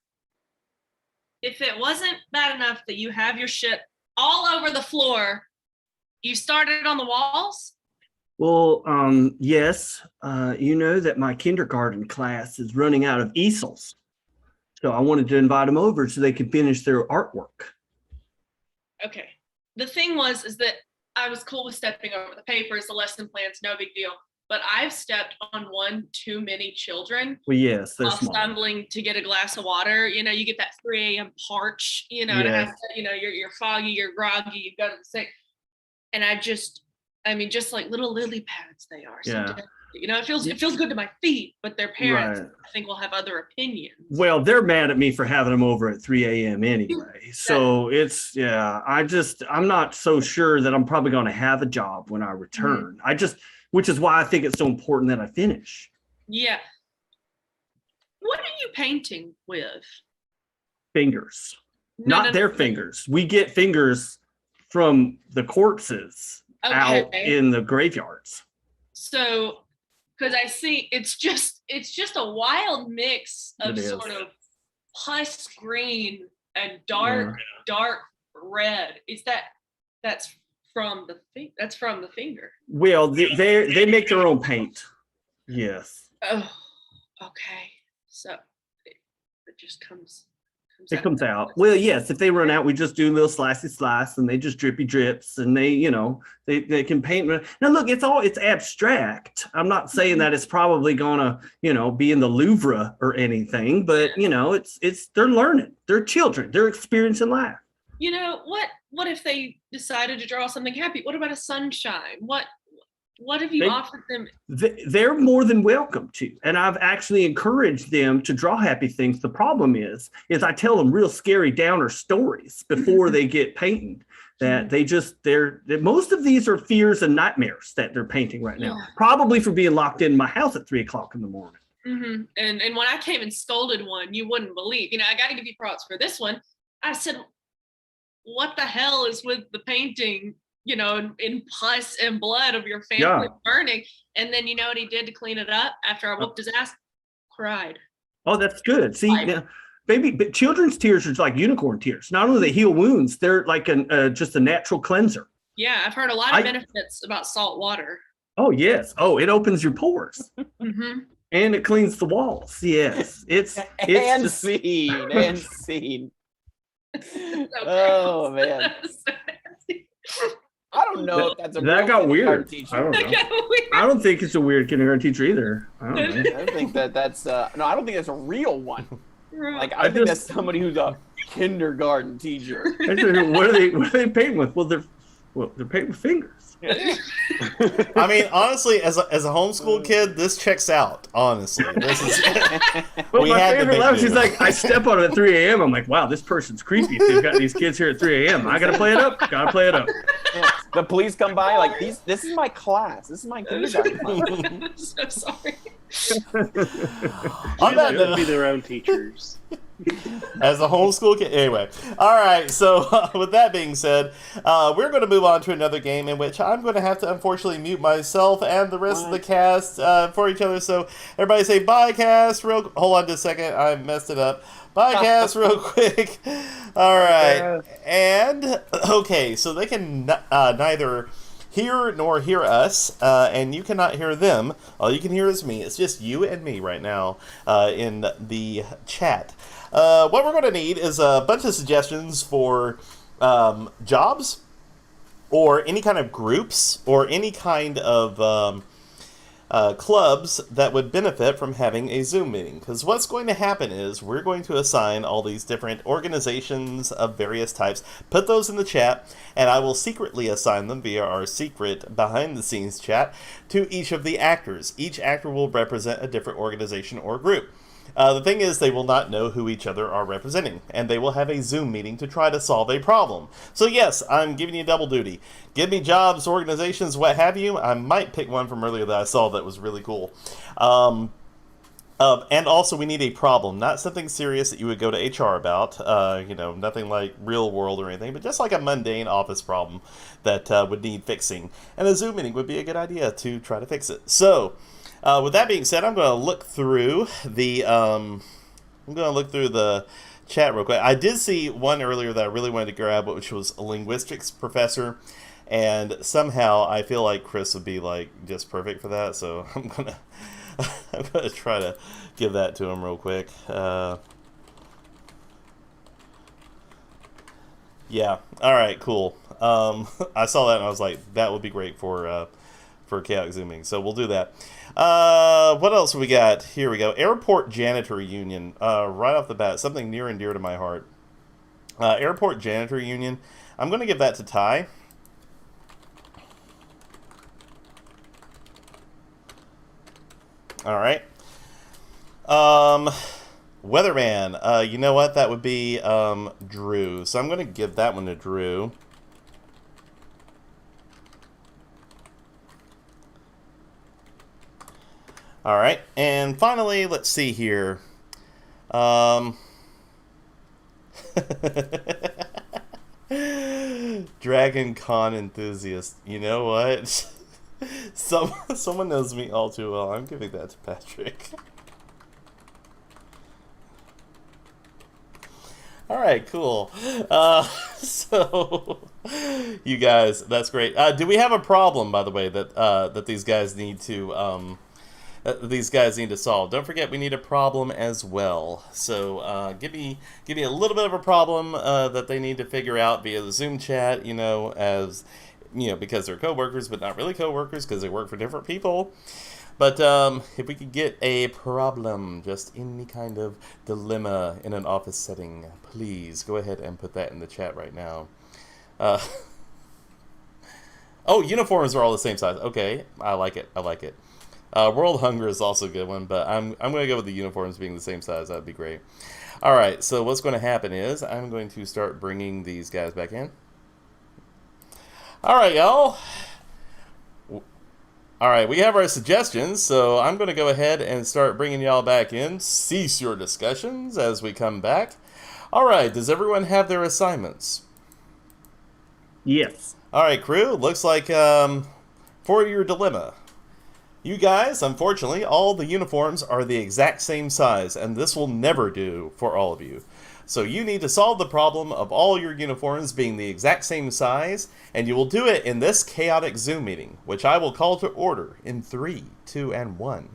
If it wasn't bad enough that you have your shit all over the floor, you started on the walls? Well, yes, you know that my kindergarten class is running out of easels. So I wanted to invite them over so they could finish their artwork. Okay. The thing is that I was cool with stepping over the papers, the lesson plans, no big deal. But I've stepped on one too many children Well, yes, they're while small. stumbling to get a glass of water. You know, you get that 3 a.m. parch, you know, to have, Yes. you're foggy, you're groggy, you go to the sink. And just like little lily pads they are. Yeah. Sometimes. You know, it feels good to my feet, but their parents, Right. I think, will have other opinions. Well, they're mad at me for having them over at 3 a.m. anyway. So I'm not so sure that I'm probably going to have a job when I return. Which is why I think it's so important that I finish. Yeah. What are you painting with? Fingers, No, not no, their no. fingers. We get fingers from the corpses out Okay. in the graveyards. So, because I see it's just a wild mix of It is. sort of pus green and dark red. That's from the finger. Well, they make their own paint. Yes. Oh, okay. So it just comes It out. comes out. Well, yes, if they run out, we just do a little slice and they just drippy drips and they can paint. Now look, it's abstract. I'm not saying that it's probably gonna, be in the Louvre or anything, but they're learning. They're children. They're experiencing life. You know, what if they decided to draw something happy? What about a sunshine? What have you They- offered them? They're more than welcome to, and I've actually encouraged them to draw happy things. The problem is I tell them real scary downer stories before they get painting. That most of these are fears and nightmares that they're painting right now. Yeah. Probably for being locked in my house at 3 o'clock in the morning. Mm-hmm. And when I came and scolded one, you wouldn't believe. I got to give you props for this one. I said, "What the hell is with the painting? In pus and blood of your family burning." And then you know what he did to clean it up after I whooped his ass? Cried. Oh, that's good. See, Right. now, but children's tears are like unicorn tears. Not only they heal wounds, they're like just a natural cleanser. Yeah, I've heard a lot of benefits about salt water. Oh yes. Oh, it opens your pores Mm-hmm. and it cleans the walls. Yes, it's And just- scene. Oh man. I don't know if that's a that real got kindergarten weird. teacher. I don't know. I don't think it's a weird kindergarten teacher either. I don't know. I think that's no, I don't think that's a real one. Like I I think just- that's somebody who's a kindergarten teacher. I said, what are they painting with? Well, they're painting with fingers. I mean, honestly, as a homeschool kid, this checks out. Honestly, this is. Well, We my had to favorite make laugh, do. she's like, I step on it at 3 a.m. I'm like, wow, this person's creepy. They've got these kids here at 3 a.m. I gotta play it up. Gotta play it up. Yeah. The police come by like this is my class. This is my kindergarten class. I'm so sorry. On that They note- would be their own teachers. As a homeschool kid. Anyway, all right. So with that being said, we're going to move on to another game in which I'm going to have to unfortunately mute myself and the rest of the cast for each other. So everybody say bye, cast. Hold on just a second. I messed it up. Bye, cast, real quick. All right. And okay, so they can neither hear nor hear us, and you cannot hear them. All you can hear is me. It's just you and me right now in the chat. What we're going to need is a bunch of suggestions for jobs or any kind of groups or any kind of clubs that would benefit from having a Zoom meeting. Because what's going to happen is we're going to assign all these different organizations of various types, put those in the chat, and I will secretly assign them via our secret behind-the-scenes chat to each of the actors. Each actor will represent a different organization or group. The thing is, they will not know who each other are representing, and they will have a Zoom meeting to try to solve a problem. So yes, I'm giving you double duty. Give me jobs, organizations, what have you. I might pick one from earlier that I saw that was really cool. And also, we need a problem, not something serious that you would go to HR about, nothing like real world or anything, but just like a mundane office problem that would need fixing. And a Zoom meeting would be a good idea to try to fix it. So, with that being said, I'm going to look through the chat real quick. I did see one earlier that I really wanted to grab, which was a linguistics professor. And somehow I feel like Chris would be like just perfect for that. So I'm going to try to give that to him real quick. Yeah. All right. Cool. I saw that and I was like, that would be great for chaotic zooming. So we'll do that. What else we got? Here we go. Airport Janitor Union. Right off the bat, something near and dear to my heart. Airport Janitor Union. I'm going to give that to Ty. All right. Weatherman. You know what? That would be Drew. So I'm going to give that one to Drew. All right. And finally, let's see here. Dragon Con enthusiast. You know what? Someone knows me all too well. I'm giving that to Patrick. All right, cool. So, you guys, that's great. Do we have a problem, by the way, that these guys need to solve? Don't forget, we need a problem as well. So, give me a little bit of a problem that they need to figure out via the Zoom chat. Because they're coworkers, but not really coworkers because they work for different people. But if we could get a problem, just any kind of dilemma in an office setting, please go ahead and put that in the chat right now. Oh, uniforms are all the same size. Okay, I like it. World hunger is also a good one, but I'm going to go with the uniforms being the same size. That'd be great. All right, so what's going to happen is I'm going to start bringing these guys back in. All right, y'all. All right, we have our suggestions, so I'm going to go ahead and start bringing y'all back in. Cease your discussions as we come back. All right, does everyone have their assignments? Yes. All right, crew, looks like for your dilemma. You guys, unfortunately, all the uniforms are the exact same size, and this will never do for all of you. So you need to solve the problem of all your uniforms being the exact same size, and you will do it in this chaotic Zoom meeting, which I will call to order in 3, 2, and 1.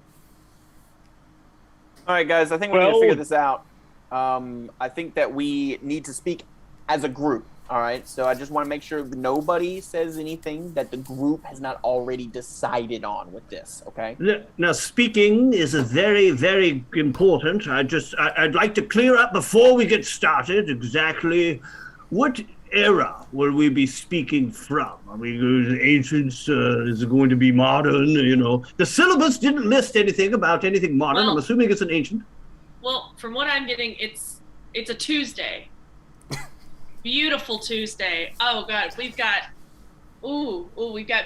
All right, guys, I think we need to figure this out. I think that we need to speak as a group. All right, so I just want to make sure nobody says anything that the group has not already decided on with this, okay? Now, speaking is a very, very important. I'd like to clear up before we get started exactly what era will we be speaking from? I mean, ancients, is it going to be modern? The syllabus didn't list anything about anything modern. Well, I'm assuming it's an ancient. Well, from what I'm getting, it's a Tuesday. Beautiful Tuesday. Oh God, we've got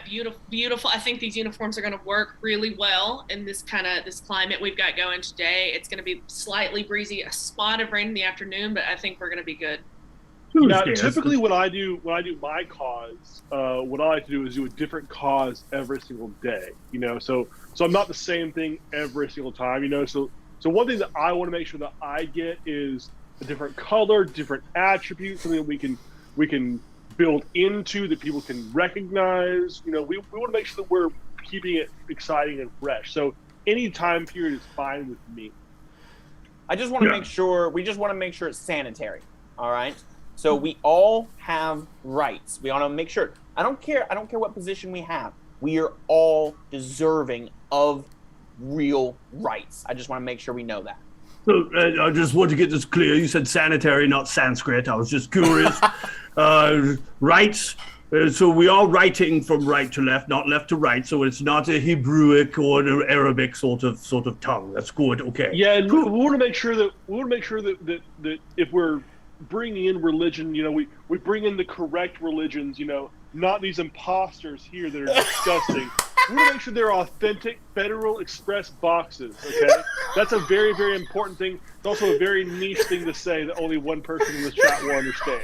beautiful. I think these uniforms are going to work really well in this climate we've got going today. It's going to be slightly breezy, a spot of rain in the afternoon, but I think we're going to be good. Now, typically when I do my cause, what I like to do is do a different cause every single day. So I'm not the same thing every single time. So one thing that I want to make sure that I get is a different color, different attributes, something that we can build into that people can recognize. We want to make sure that we're keeping it exciting and fresh. So any time period is fine with me. I just want to make sure it's sanitary. All right. So we all have rights. We want to make sure. I don't care what position we have. We are all deserving of real rights. I just want to make sure we know that. So I just want to get this clear. You said sanitary, not Sanskrit. I was just curious. Rights, So we are writing from right to left, not left to right. So it's not a Hebrewic or an Arabic sort of tongue. That's good. Okay. Yeah, and we want to make sure that if we're bringing in religion, we bring in the correct religions. Not these imposters here that are disgusting. We want to make sure they're authentic Federal Express boxes. Okay, that's a very, very important thing. It's also a very niche thing to say that only one person in the chat will understand.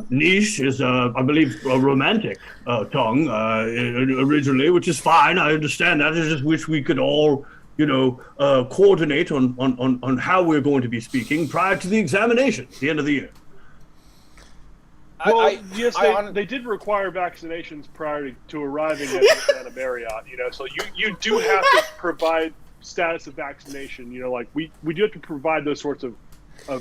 Niche is, I believe, a romantic tongue originally, which is fine. I understand that. I just wish we could all, coordinate on how we're going to be speaking prior to the examination at the end of the year. Well, yes, they did require vaccinations prior to arriving at a Marriott. So you do have to provide status of vaccination. We do have to provide those sorts of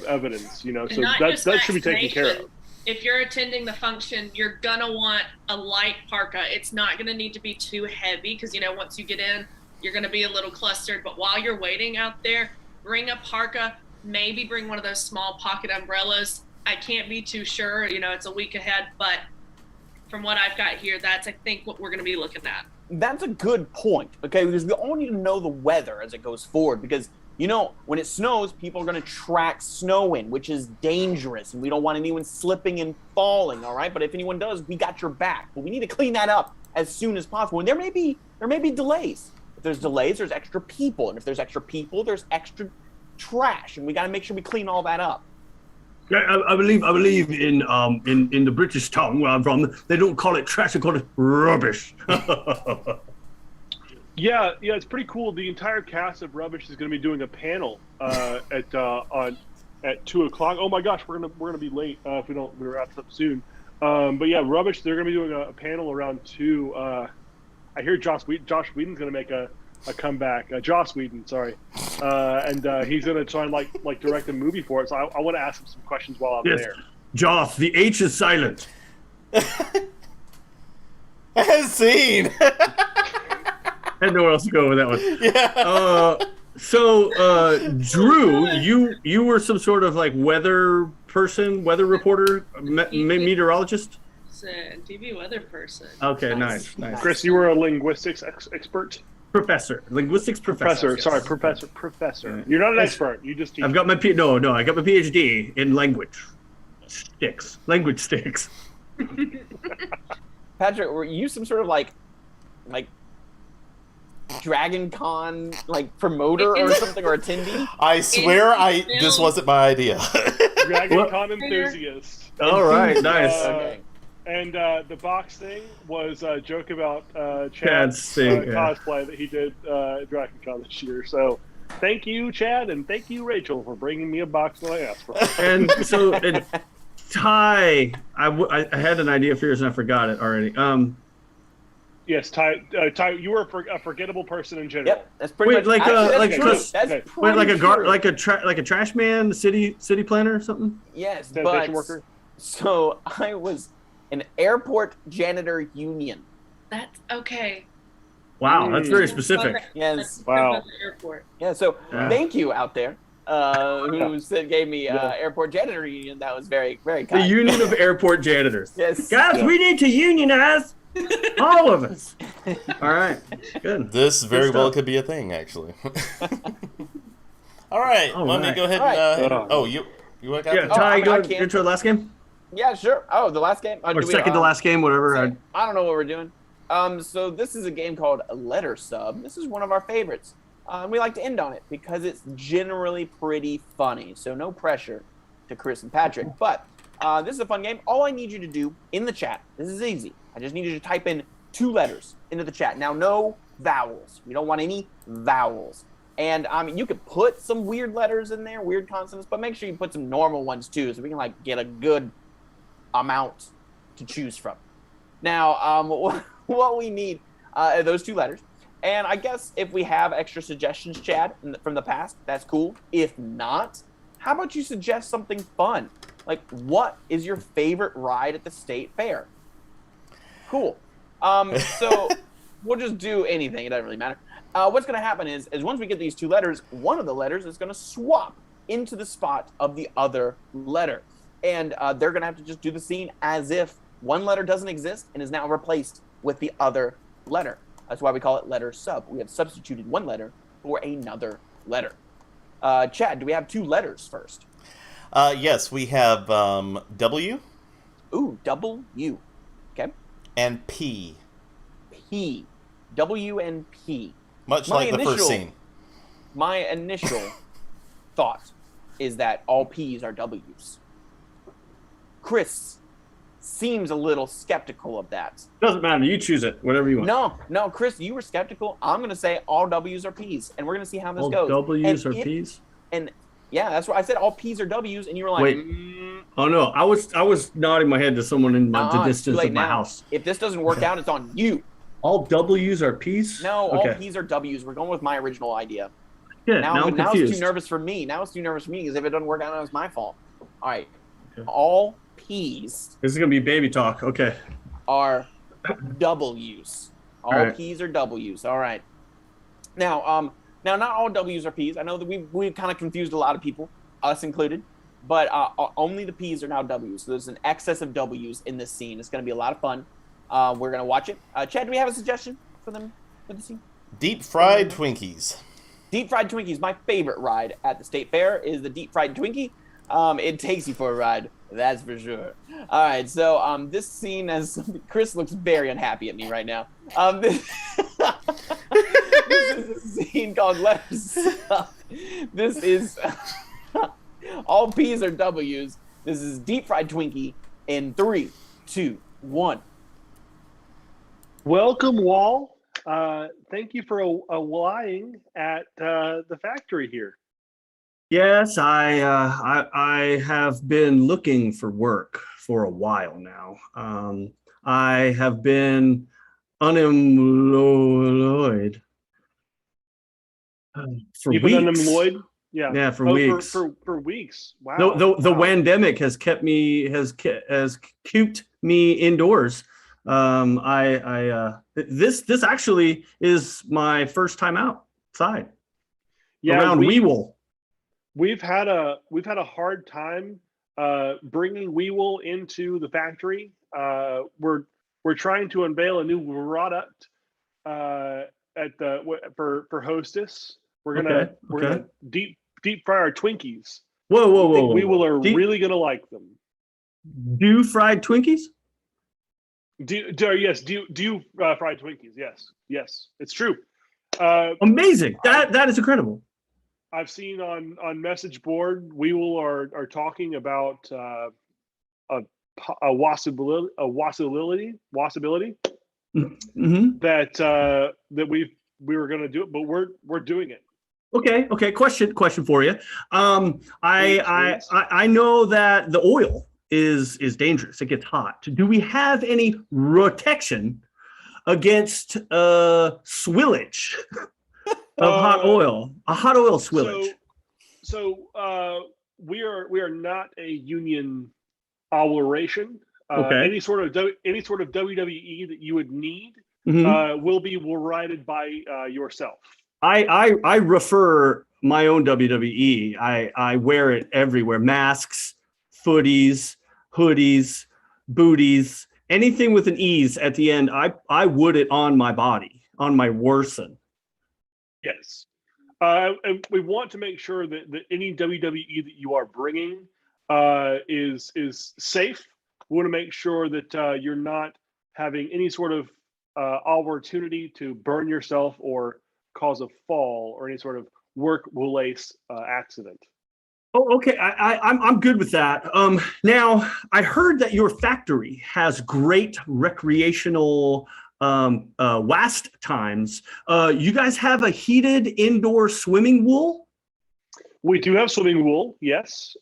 evidence. So that should be taken care of. If you're attending the function, you're gonna want a light parka. It's not gonna need to be too heavy because once you get in, you're gonna be a little clustered. But while you're waiting out there, bring a parka. Maybe bring one of those small pocket umbrellas. I can't be too sure. It's a week ahead, but from what I've got here, that's I think what we're gonna be looking at. That's a good point. Okay, because we all need to know the weather as it goes forward because. When it snows, people are going to track snow in, which is dangerous, and we don't want anyone slipping and falling, all right? But if anyone does, we got your back. But we need to clean that up as soon as possible. And there may be delays. If there's delays, there's extra people. And if there's extra people, there's extra trash. And we got to make sure we clean all that up. Yeah, I believe in the British tongue where I'm from, they don't call it trash, they call it rubbish. Yeah, it's pretty cool. The entire cast of Rubbish is going to be doing a panel at 2:00. Oh my gosh, we're gonna be late if we don't wrap this up soon. But yeah, Rubbish, they're going to be doing a panel around 2. I hear Josh Whedon's going to make a comeback. Joss Whedon, sorry, and he's going to try and like direct a movie for it. So I want to ask him some questions while I'm there. Joss, the H is silent. As seen. I had nowhere else to go with that one. Yeah. So, Drew, you were some sort of weather person, weather reporter, meteorologist? TV weather person. Okay, nice. Chris, you were a linguistics expert? Linguistics professor. Yes. Sorry, professor. Yeah. You're not an expert. You just teach. I've got my I got my PhD in language. Language sticks. Patrick, were you some sort of like Dragon Con promoter or something, or attendee? I swear this wasn't my idea. Dragon Con enthusiast. All right, nice. Okay. And the box thing was a joke about Chad's cosplay that he did at Dragon Con this year. So thank you, Chad, and thank you, Rachel, for bringing me a box that I asked for. And so, Ty, I had an idea for yours and I forgot it already. Yes, Ty, you were a forgettable person in general. Yep, that's pretty much. Like a trash man, city planner or something. Yes, sanitation worker. So I was an airport janitor union. That's okay. Wow, that's very specific. Yes. Wow. Airport. Yeah. So thank you out there. Who gave me airport janitor union. That was very, very kind. The Union of Airport Janitors. Yes. Guys, we need to unionize. All of us. All right. Good. This very well could be a thing, actually. All right. Let me go ahead and. You want to go? Ty, go into the last game? Yeah, sure. Oh, the last game? Or second to last game, whatever. I don't know what we're doing. So this is a game called Letter Sub. This is one of our favorites. We like to end on it because it's generally pretty funny. So no pressure to Chris and Patrick. But this is a fun game. All I need you to do in the chat, this is easy. I just need you to type in 2 letters into the chat. Now, no vowels. We don't want any vowels. And you could put some weird letters in there, weird consonants, but make sure you put some normal ones too, so we can get a good amount to choose from. Now, what we need are those 2 letters. And I guess if we have extra suggestions, Chad, from the past, that's cool. If not, how about you suggest something fun? What is your favorite ride at the state fair? Cool. So we'll just do anything. It doesn't really matter. What's going to happen is once we get these 2 letters, one of the letters is going to swap into the spot of the other letter. and they're going to have to just do the scene as if one letter doesn't exist and is now replaced with the other letter. That's why we call it letter sub. We have substituted one letter for another letter. Chad, do we have two letters first? Yes, we have W. Ooh, double U. Okay. And P. P. W and P. Much like the first scene. My initial thought is that all P's are W's. Chris seems a little skeptical of that. Doesn't matter. You choose it. Whatever you want. No, Chris, you were skeptical. I'm going to say all W's are P's, and we're going to see how this All goes. W's are P's? And yeah, that's what I said. All P's are W's, and you were like, Wait. Oh no, I was nodding my head to someone in the it's too distance late of my now. house. If this doesn't work out, it's on you. All W's are P's? No, Okay. all P's are W's. We're going with my original idea. Yeah, Now I'm it's confused. too nervous for me. Now it's too nervous for me because if it doesn't work out, it's my fault. All right. Okay. All P's This is gonna be baby talk. Okay. are W's. All right. P's are W's. All right. Now, not all W's are P's. I know that we kind of confused a lot of people, us included, but only the P's are now W's. So there's an excess of W's in this scene. It's going to be a lot of fun. We're going to watch it. Chad, do we have a suggestion for them for the scene? Deep fried Twinkies. Deep fried Twinkies. My favorite ride at the state fair is the deep fried Twinkie. It takes you for a ride, that's for sure. All right, so this scene has Chris looks very unhappy at me right now. This is a scene called Letters. This is all P's are W's. This is deep fried Twinkie in 3, 2, 1. Welcome, Wall. Thank you for lying at the factory here. Yes, I have been looking for work for a while now. I have been unemployed for You've weeks. been unemployed? Yeah. Yeah, for Oh, weeks. For weeks. Wow. The Wow. pandemic has kept me has cooped me indoors. This actually is my first time outside around Weevil. We've had a hard time bringing Weevil into the factory. We're trying to unveil a new product for Hostess. We're gonna deep fry our Twinkies. Whoa! I think Weevil are Deep- really gonna like them. Do fried Twinkies? Do you fried Twinkies? Yes, it's true. Amazing! That is incredible. I've seen on message board Weevil are talking about a possibility Mm-hmm. that we were going to do it, but we're doing it. Okay. Question for you. I Please. know that the oil is dangerous. It gets hot. Do we have any protection against swillage of hot oil? A hot oil swillage. So we are not a union operation. Okay. Any sort of WWE that you would need Mhm. will be rated by yourself. I refer my own WWE. I wear it everywhere. Masks, footies, hoodies, booties, anything with an ease at the end. I would it on my body, on my Warson. Yes. And we want to make sure that any WWE that you are bringing is safe. We want to make sure that you're not having any sort of opportunity to burn yourself or cause a fall or any sort of work-related accident. Oh, okay. I'm good with that. Now I heard that your factory has great recreational wast times. You guys have a heated indoor swimming pool? We do have swimming pool. Yes.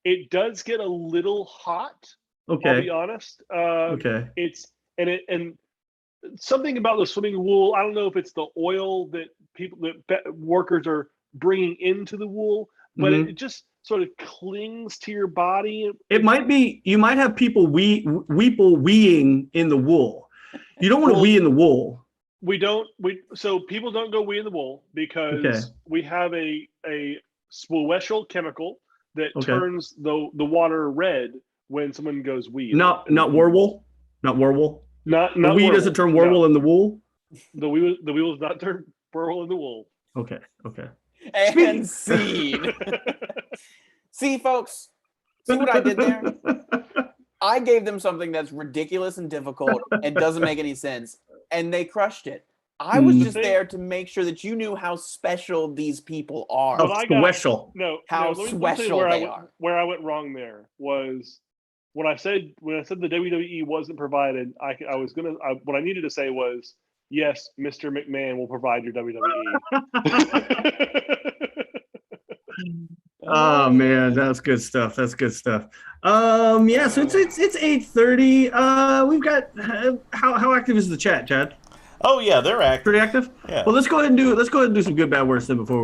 It does get a little hot. Okay. I'll be honest. Okay. And something about the swimming pool. I don't know if it's the oil that workers are bringing into the wool, but it just sort of clings to your body. It might be, you might have people weeing in the wool. You don't want to wee in the wool. So people don't go wee in the wool because we have a special chemical that Okay. turns the water red when someone goes wee. Not Werewolf. Not Werewolf. Not The wee doesn't turn Werewolf in the wool. No. The wheel does not turn Werewolf in the wool. Okay. Okay. And scene. See, folks, see what I did there? I gave them something that's ridiculous and difficult and doesn't make any sense, and they crushed it. I was just there to make sure that you knew how special these people are. Oh, What I got- special. No, How let me tell you special where they I, are. Where I went wrong there was when I said the WWE wasn't provided. What I needed to say was yes, Mr. McMahon will provide your WWE. Oh man, that's good stuff. That's good stuff. Yeah, so it's 8:30. We've got how active is the chat, Chad? Oh yeah, they're active. Pretty active. Yeah. Well, let's go ahead and do some good bad worse then before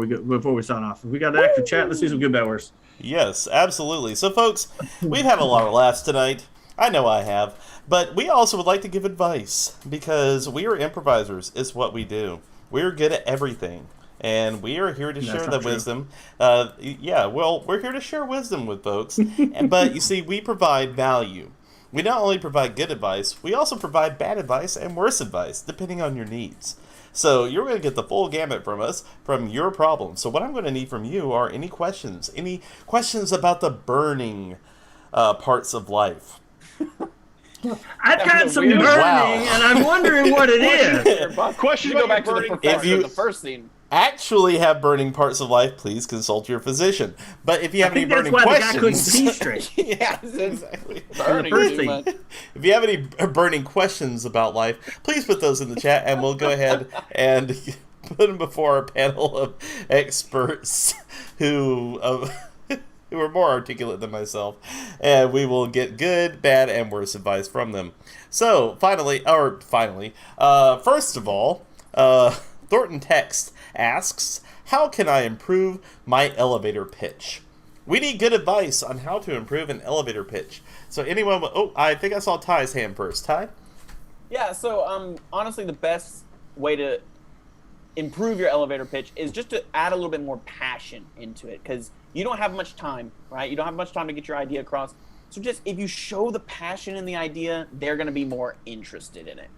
we sign off. If we got an active chat, let's do some good bad worse. Yes, absolutely. So, folks, we've had a lot of laughs tonight. I know I have. But we also would like to give advice because we are improvisers, is what we do. We're good at everything. And we are here to That's share not the true. wisdom. We're here to share wisdom with folks. But you see, we provide value. We not only provide good advice, we also provide bad advice and worse advice, depending on your needs. So you're going to get the full gamut from us, from your problems. So what I'm going to need from you are any questions about the burning parts of life. I've got some burning, Wow. and I'm wondering what it is. Question You go about back to your the burning professor, If you- the first scene. Actually have burning parts of life, please consult your physician. But if you have I any think that's burning why the guy couldn't questions... see straight. Yeah, Yes, exactly. Burning first too scene. much. If you have any burning questions about life, please put those in the chat, and we'll go ahead and put them before our panel of experts who are more articulate than myself, and we will get good, bad, and worse advice from them. So, first of all, Thornton Text asks, how can I improve my elevator pitch? We need good advice on how to improve an elevator pitch. So anyone... Oh, I think I saw Ty's hand first. Ty? Yeah, so honestly, the best way to improve your elevator pitch is just to add a little bit more passion into it, because you don't have much time, right? You don't have much time to get your idea across. So just if you show the passion in the idea, they're going to be more interested in it.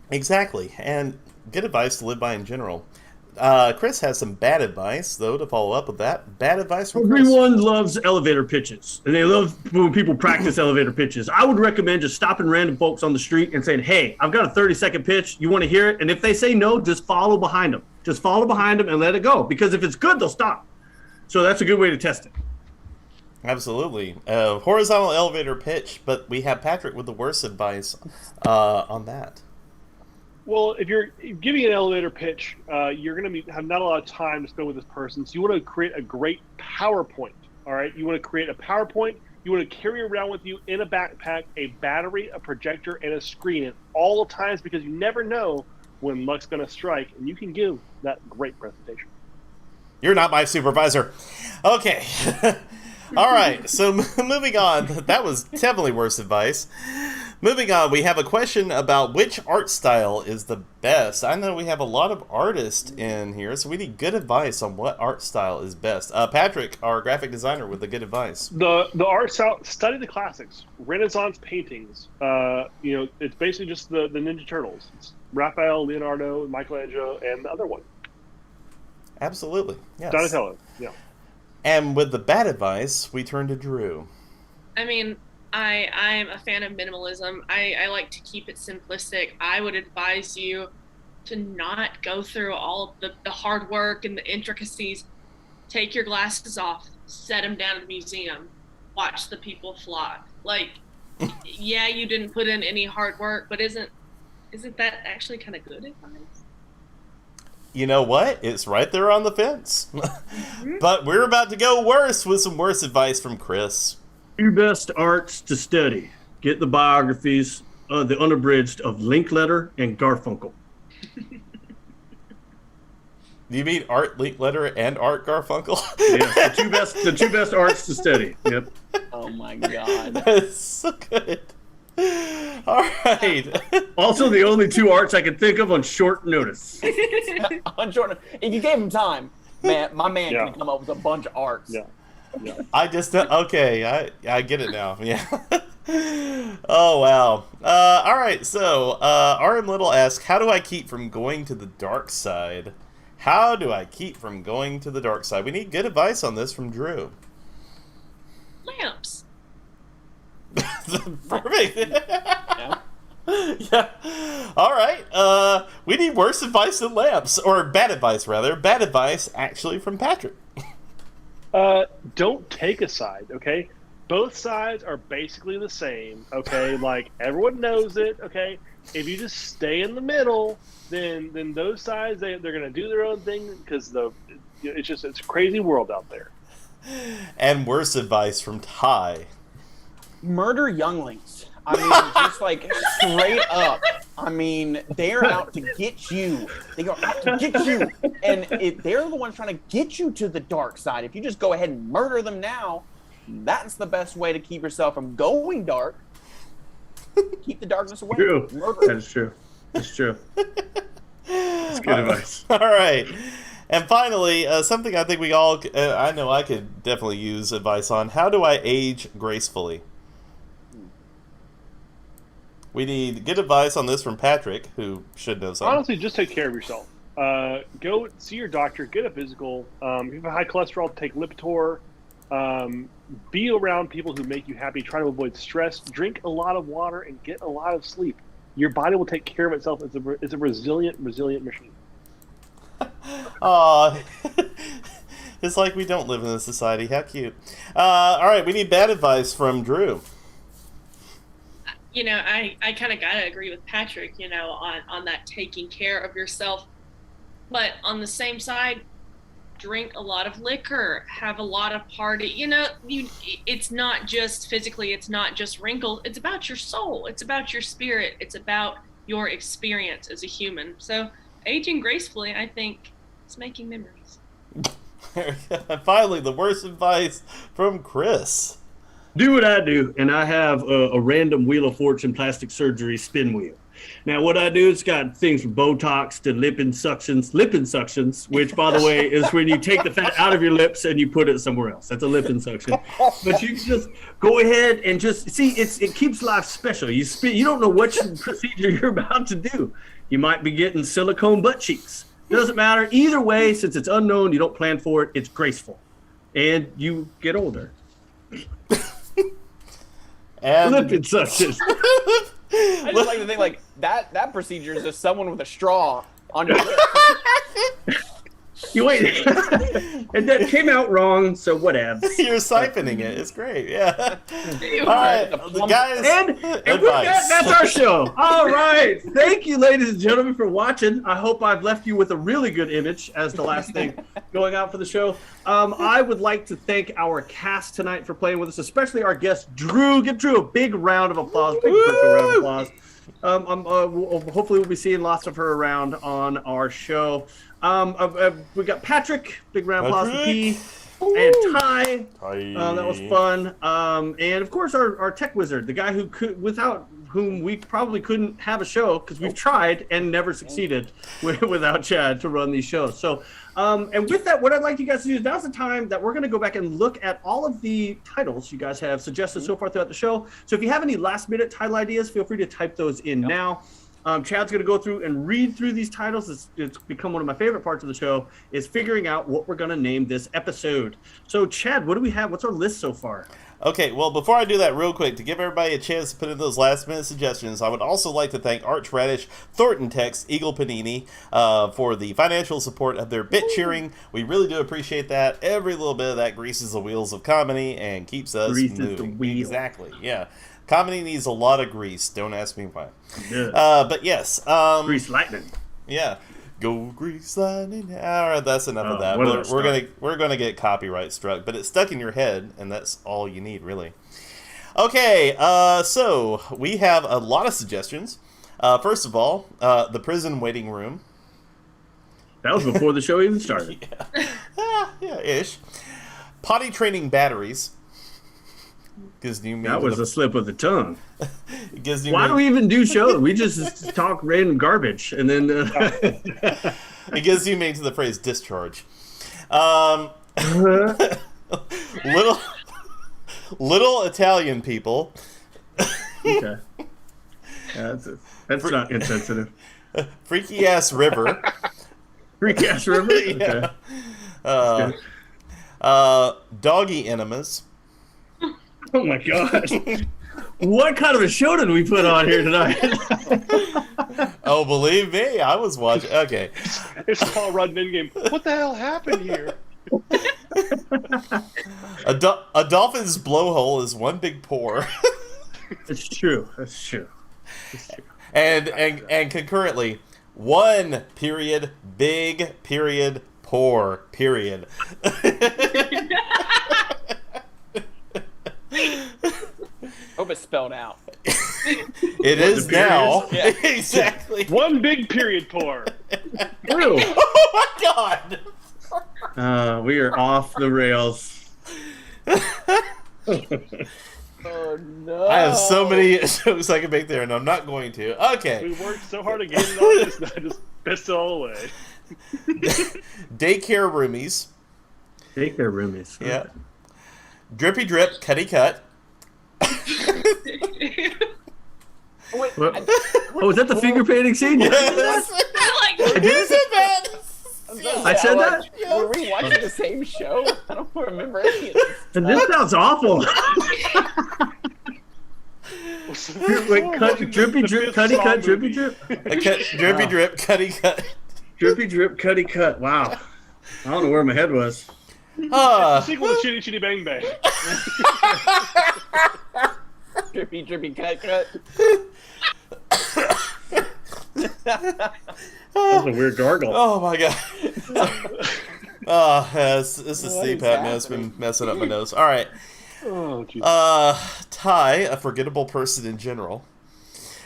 Exactly. And good advice to live by in general. Chris has some bad advice, though, to follow up with that. Bad advice from Chris. Everyone loves elevator pitches, and they love when people practice elevator pitches. I would recommend just stopping random folks on the street and saying, hey, I've got a 30-second pitch. You want to hear it? And if they say no, just follow behind them. Just follow behind them and let it go. Because if it's good, they'll stop. So that's a good way to test it. Absolutely. Horizontal elevator pitch, but we have Patrick with the worst advice on that. Well, if you're giving an elevator pitch, you're going to have not a lot of time to spend with this person. So you want to create a great PowerPoint. All right. You want to create a PowerPoint. You want to carry around with you in a backpack a battery, a projector, and a screen at all times, because you never know when luck's going to strike, and you can give that great presentation. You're not my supervisor. Okay. All right. So moving on. That was definitely worse advice. Moving on, we have a question about which art style is the best. I know we have a lot of artists in here, so we need good advice on what art style is best. Patrick, our graphic designer, with the good advice. The art style, study the classics, Renaissance paintings. It's basically just the Ninja Turtles. It's Raphael, Leonardo, Michelangelo, and the other one, Absolutely. Yes. Donatello. Yeah. And with the bad advice, we turn to Drew. I mean, I'm a fan of minimalism. I like to keep it simplistic. I would advise you to not go through all of the hard work and the intricacies. Take your glasses off, set them down at the museum, watch the people fly. Like, yeah, you didn't put in any hard work, but isn't that actually kind of good advice? You know what? It's right there on the fence. But we're about to go worse with some worse advice from Chris. Two best arts to study. Get the biographies, the unabridged of Linkletter and Garfunkel. Do you mean Art Linkletter and Art Garfunkel? Yeah, the two best arts to study. Yep. Oh my god. That's so good. All right. Also, the only two arts I can think of on short notice. On Jordan, if you gave him time. Man, my man Yeah. can come up with a bunch of arts. Yeah. Yeah. I just okay. I get it now. Yeah. Oh wow. All right. So RM Little asks, how do I keep from going to the dark side? How do I keep from going to the dark side? We need good advice on this from Drew. Lamps. Perfect. Yeah. Yeah. All right. We need worse advice than lamps, or bad advice rather. Bad advice, actually, from Patrick. Don't take a side, okay? Both sides are basically the same, okay? Like everyone knows it, okay? If you just stay in the middle, then those sides they're gonna do their own thing because it's a crazy world out there. And worse advice from Ty. Murder younglings. I mean, just like straight up. I mean, they're out to get you. They are out to get you. And they're the ones trying to get you to the dark side. If you just go ahead and murder them now, that's the best way to keep yourself from going dark. Keep the darkness away. True. Murder. That is true. It's true. That's good advice. All right. And finally, something I think we all, I know I could definitely use advice on. How do I age gracefully? We need good advice on this from Patrick, who should know something. Honestly, just take care of yourself. Go see your doctor, get a physical. If you have high cholesterol, take Lipitor. Be around people who make you happy. Try to avoid stress. Drink a lot of water and get a lot of sleep. Your body will take care of itself. It's a resilient machine. Aw. It's like we don't live in this society. How cute. All right, we need bad advice from Drew. You know, I kind of gotta agree with Patrick, you know, on that taking care of yourself. But on the same side, drink a lot of liquor, have a lot of party. You know, it's not just physically, it's not just wrinkles. It's about your soul. It's about your spirit. It's about your experience as a human. So aging gracefully, I think, is making memories. Finally, the worst advice from Chris. Do what I do, and I have a random Wheel of Fortune plastic surgery spin wheel. Now, what I do, it's got things from Botox to lip insuctions, which, by the way, is when you take the fat out of your lips and you put it somewhere else. That's a lip insuction. But you just go ahead and just see, it keeps life special. You don't know what procedure you're about to do. You might be getting silicone butt cheeks. It doesn't matter. Either way, since it's unknown, you don't plan for it, it's graceful. And you get older. And Lip insuction. I just like to think like that procedure is just someone with a straw on your lip. You wait. And that came out wrong, so whatever. you're siphoning it. It's great. Yeah. You All right, The plum- guys. And with that, advice. that's our show. All right. Thank you, ladies and gentlemen, for watching. I hope I've left you with a really good image as the last thing going out for the show. I would like to thank our cast tonight for playing with us, especially our guest, Drew. Give Drew a big round of applause. Big virtual round of applause. Hopefully we'll be seeing lots of her around on our show. We got Patrick. Big round of applause for P. And Ty. That was fun. And of course, our tech wizard, the guy without whom we probably couldn't have a show because we've tried and never succeeded without Chad to run these shows. So, and with that, what I'd like you guys to do is now's the time that we're going to go back and look at all of the titles you guys have suggested so far throughout the show. So if you have any last minute title ideas, feel free to type those in now. Chad's going to go through and read through these titles. It's become one of my favorite parts of the show is figuring out what we're going to name this episode. So Chad, what do we have? What's our list so far? Okay, well, before I do that real quick, to give everybody a chance to put in those last-minute suggestions, I would also like to thank Arch Radish, Thornton Tex, Eagle Panini for the financial support of their bit cheering. We really do appreciate that. Every little bit of that greases the wheels of comedy and keeps us Greases moving. the wheel. Exactly, yeah. Comedy needs a lot of grease. Don't ask me why. Yeah. But yes. Grease lightning. Yeah. Go grease lightning. All right, that's enough of that. what a We're gonna get copyright struck, but it's stuck in your head, and that's all you need, really. Okay, so we have a lot of suggestions. First of all, the prison waiting room. That was before the show even started. Yeah, ish. Potty training batteries. Gives new meaning That was a slip of the tongue. It gives new Why do meaning- we even do shows? We just talk random garbage and then. It gives new meaning to the phrase discharge. little little Italian people. Okay. Yeah, that's not insensitive. Freaky ass river. Freak ass river. Yeah. Okay. Doggy enemas. Oh my god. What kind of a show did we put on here tonight? Oh, believe me, I was watching. Okay. It's Paul Rudd in game. What the hell happened here? A dolphin's blowhole is one big pore. It's true. That's true. It's true. and concurrently, one period big period poor period. Hope it's spelled out. It is now. Yeah. Exactly. One big period pour. Ew. Oh my god. We are off the rails. Oh no! I have so many jokes I can make there, and I'm not going to. We Okay. worked so hard to get it on this, and I just pissed it all away. Daycare roomies. Take their roomies. Yeah. Drippy drip, cutty cut. Wait, What? Oh, was that the finger painting scene? Yes. I'm like, Is it that? I said that? Were we watching the same show? I don't remember any of this. And this sounds awful. Wait, cut, drippy drip, cutty cut, drippy drip. Drippy Wow. drip, cutty cut. Drippy drip, cutty cut. Wow. I don't know where my head was. Sequel to Chitty Chitty Bang Bang. Drippy, drippy, cut, cut. That was a weird gargle. Oh my god. This is What is CPAP, man. It's been messing up my nose. All right. Oh, jeez. Ty, a forgettable person in general.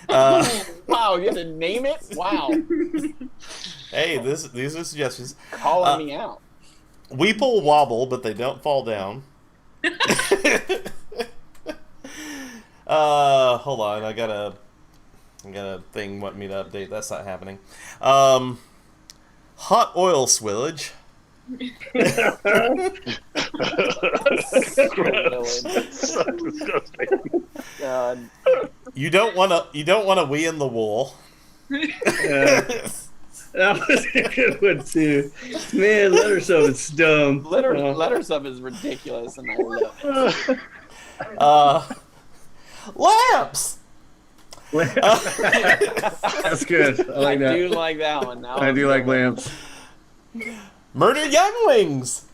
Wow, you have to name it? Wow. Hey, these are suggestions. Calling me out. Weeple wobble, but they don't fall down. Hold on, I got a thing wanting me to update. That's not happening. Hot oil swillage. So disgusting. God. You don't want to wee in the wool. That was a good one, too. Man, letter stuff is dumb. Letter stuff is ridiculous, and I love it. Lamps. That's good. I like I do that. like that one. Now I do like lamps. Murdered younglings.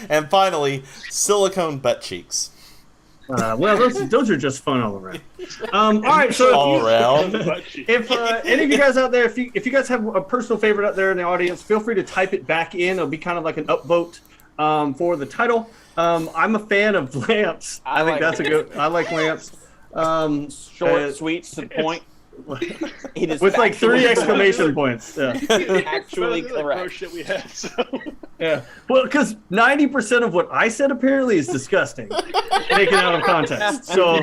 And finally, silicone butt cheeks. Well, those are just fun all around. All right, so All around. if any of you guys out there, if you guys have a personal favorite out there in the audience, feel free to type it back in. It'll be kind of like an upvote for the title. I'm a fan of lamps. I think that's a good. I like lamps. Short, sweet, to the point. It is with like 3 factually exclamation points. Yeah. Actually That's the gross correct. shit we had. So. Yeah. Well, because 90% of what I said apparently is disgusting, taken out of context. So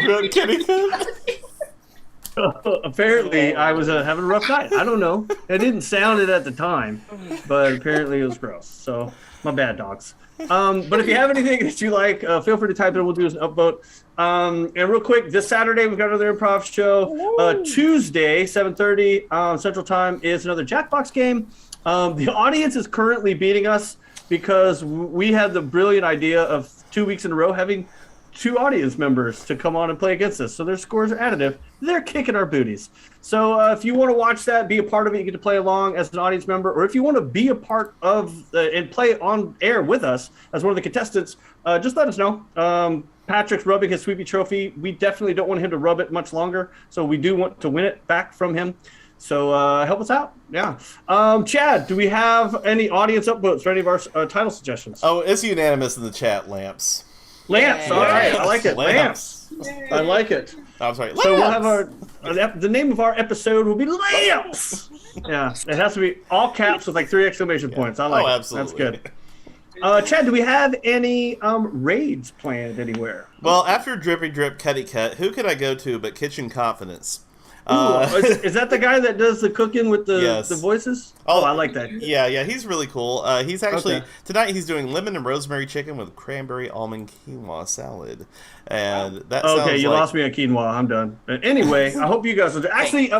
apparently I was having a rough night. I don't know. It didn't sound it at the time, but apparently it was gross. So my bad, dogs. But if you have anything that you like, feel free to type it. We'll do an upvote. And real quick, this Saturday we've got another improv show. Tuesday, 7:30 Central Time is another Jackbox game. The audience is currently beating us because we had the brilliant idea of 2 weeks in a row having 2 audience members to come on and play against us. So their scores are additive. They're kicking our booties. So if you want to watch that, be a part of it, you get to play along as an audience member. Or if you want to be a part of and play on air with us as one of the contestants, just let us know. Patrick's rubbing his Sweepy trophy. We definitely don't want him to rub it much longer. So we do want to win it back from him. So help us out. Yeah. Chad, do we have any audience upvotes for any of our title suggestions? Oh, it's unanimous in the chat. Lamps. Lamps. All right. I like it. Lamps. I like it. I'm sorry. So we'll have the name of our episode will be Lamps. Yeah. It has to be all caps with like 3 exclamation points. I like it. Absolutely. That's good. Chad, do we have any raids planned anywhere? Well, after Drippy Drip Cutty Cut, who could I go to but Kitchen Confidence? Is that the guy that does the cooking with the Yes. the voices? Oh, I like that. Yeah, he's really cool. He's actually Okay. tonight he's doing lemon and rosemary chicken with cranberry almond quinoa salad, and that Okay, sounds you like lost me at quinoa. I'm done. But anyway, I hope you guys will. Actually,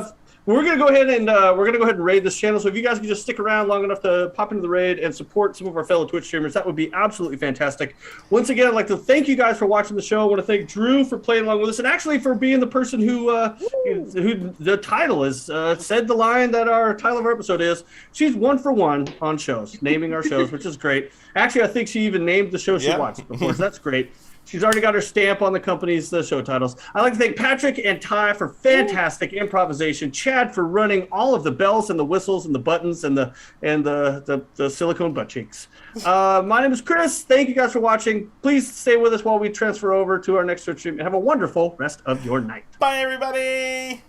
we're gonna go ahead and raid this channel. So if you guys can just stick around long enough to pop into the raid and support some of our fellow Twitch streamers, that would be absolutely fantastic. Once again, I'd like to thank you guys for watching the show. I want to thank Drew for playing along with us, and actually for being the person who the title is said the line that our title of our episode is. She's 1 for 1 on shows, naming our shows, which is great. Actually, I think she even named the show she watched before, so that's great. She's already got her stamp on the company's show titles. I'd like to thank Patrick and Ty for fantastic improvisation. Chad for running all of the bells and the whistles and the buttons and the silicone butt cheeks. My name is Chris. Thank you guys for watching. Please stay with us while we transfer over to our next Twitch stream and have a wonderful rest of your night. bye everybody.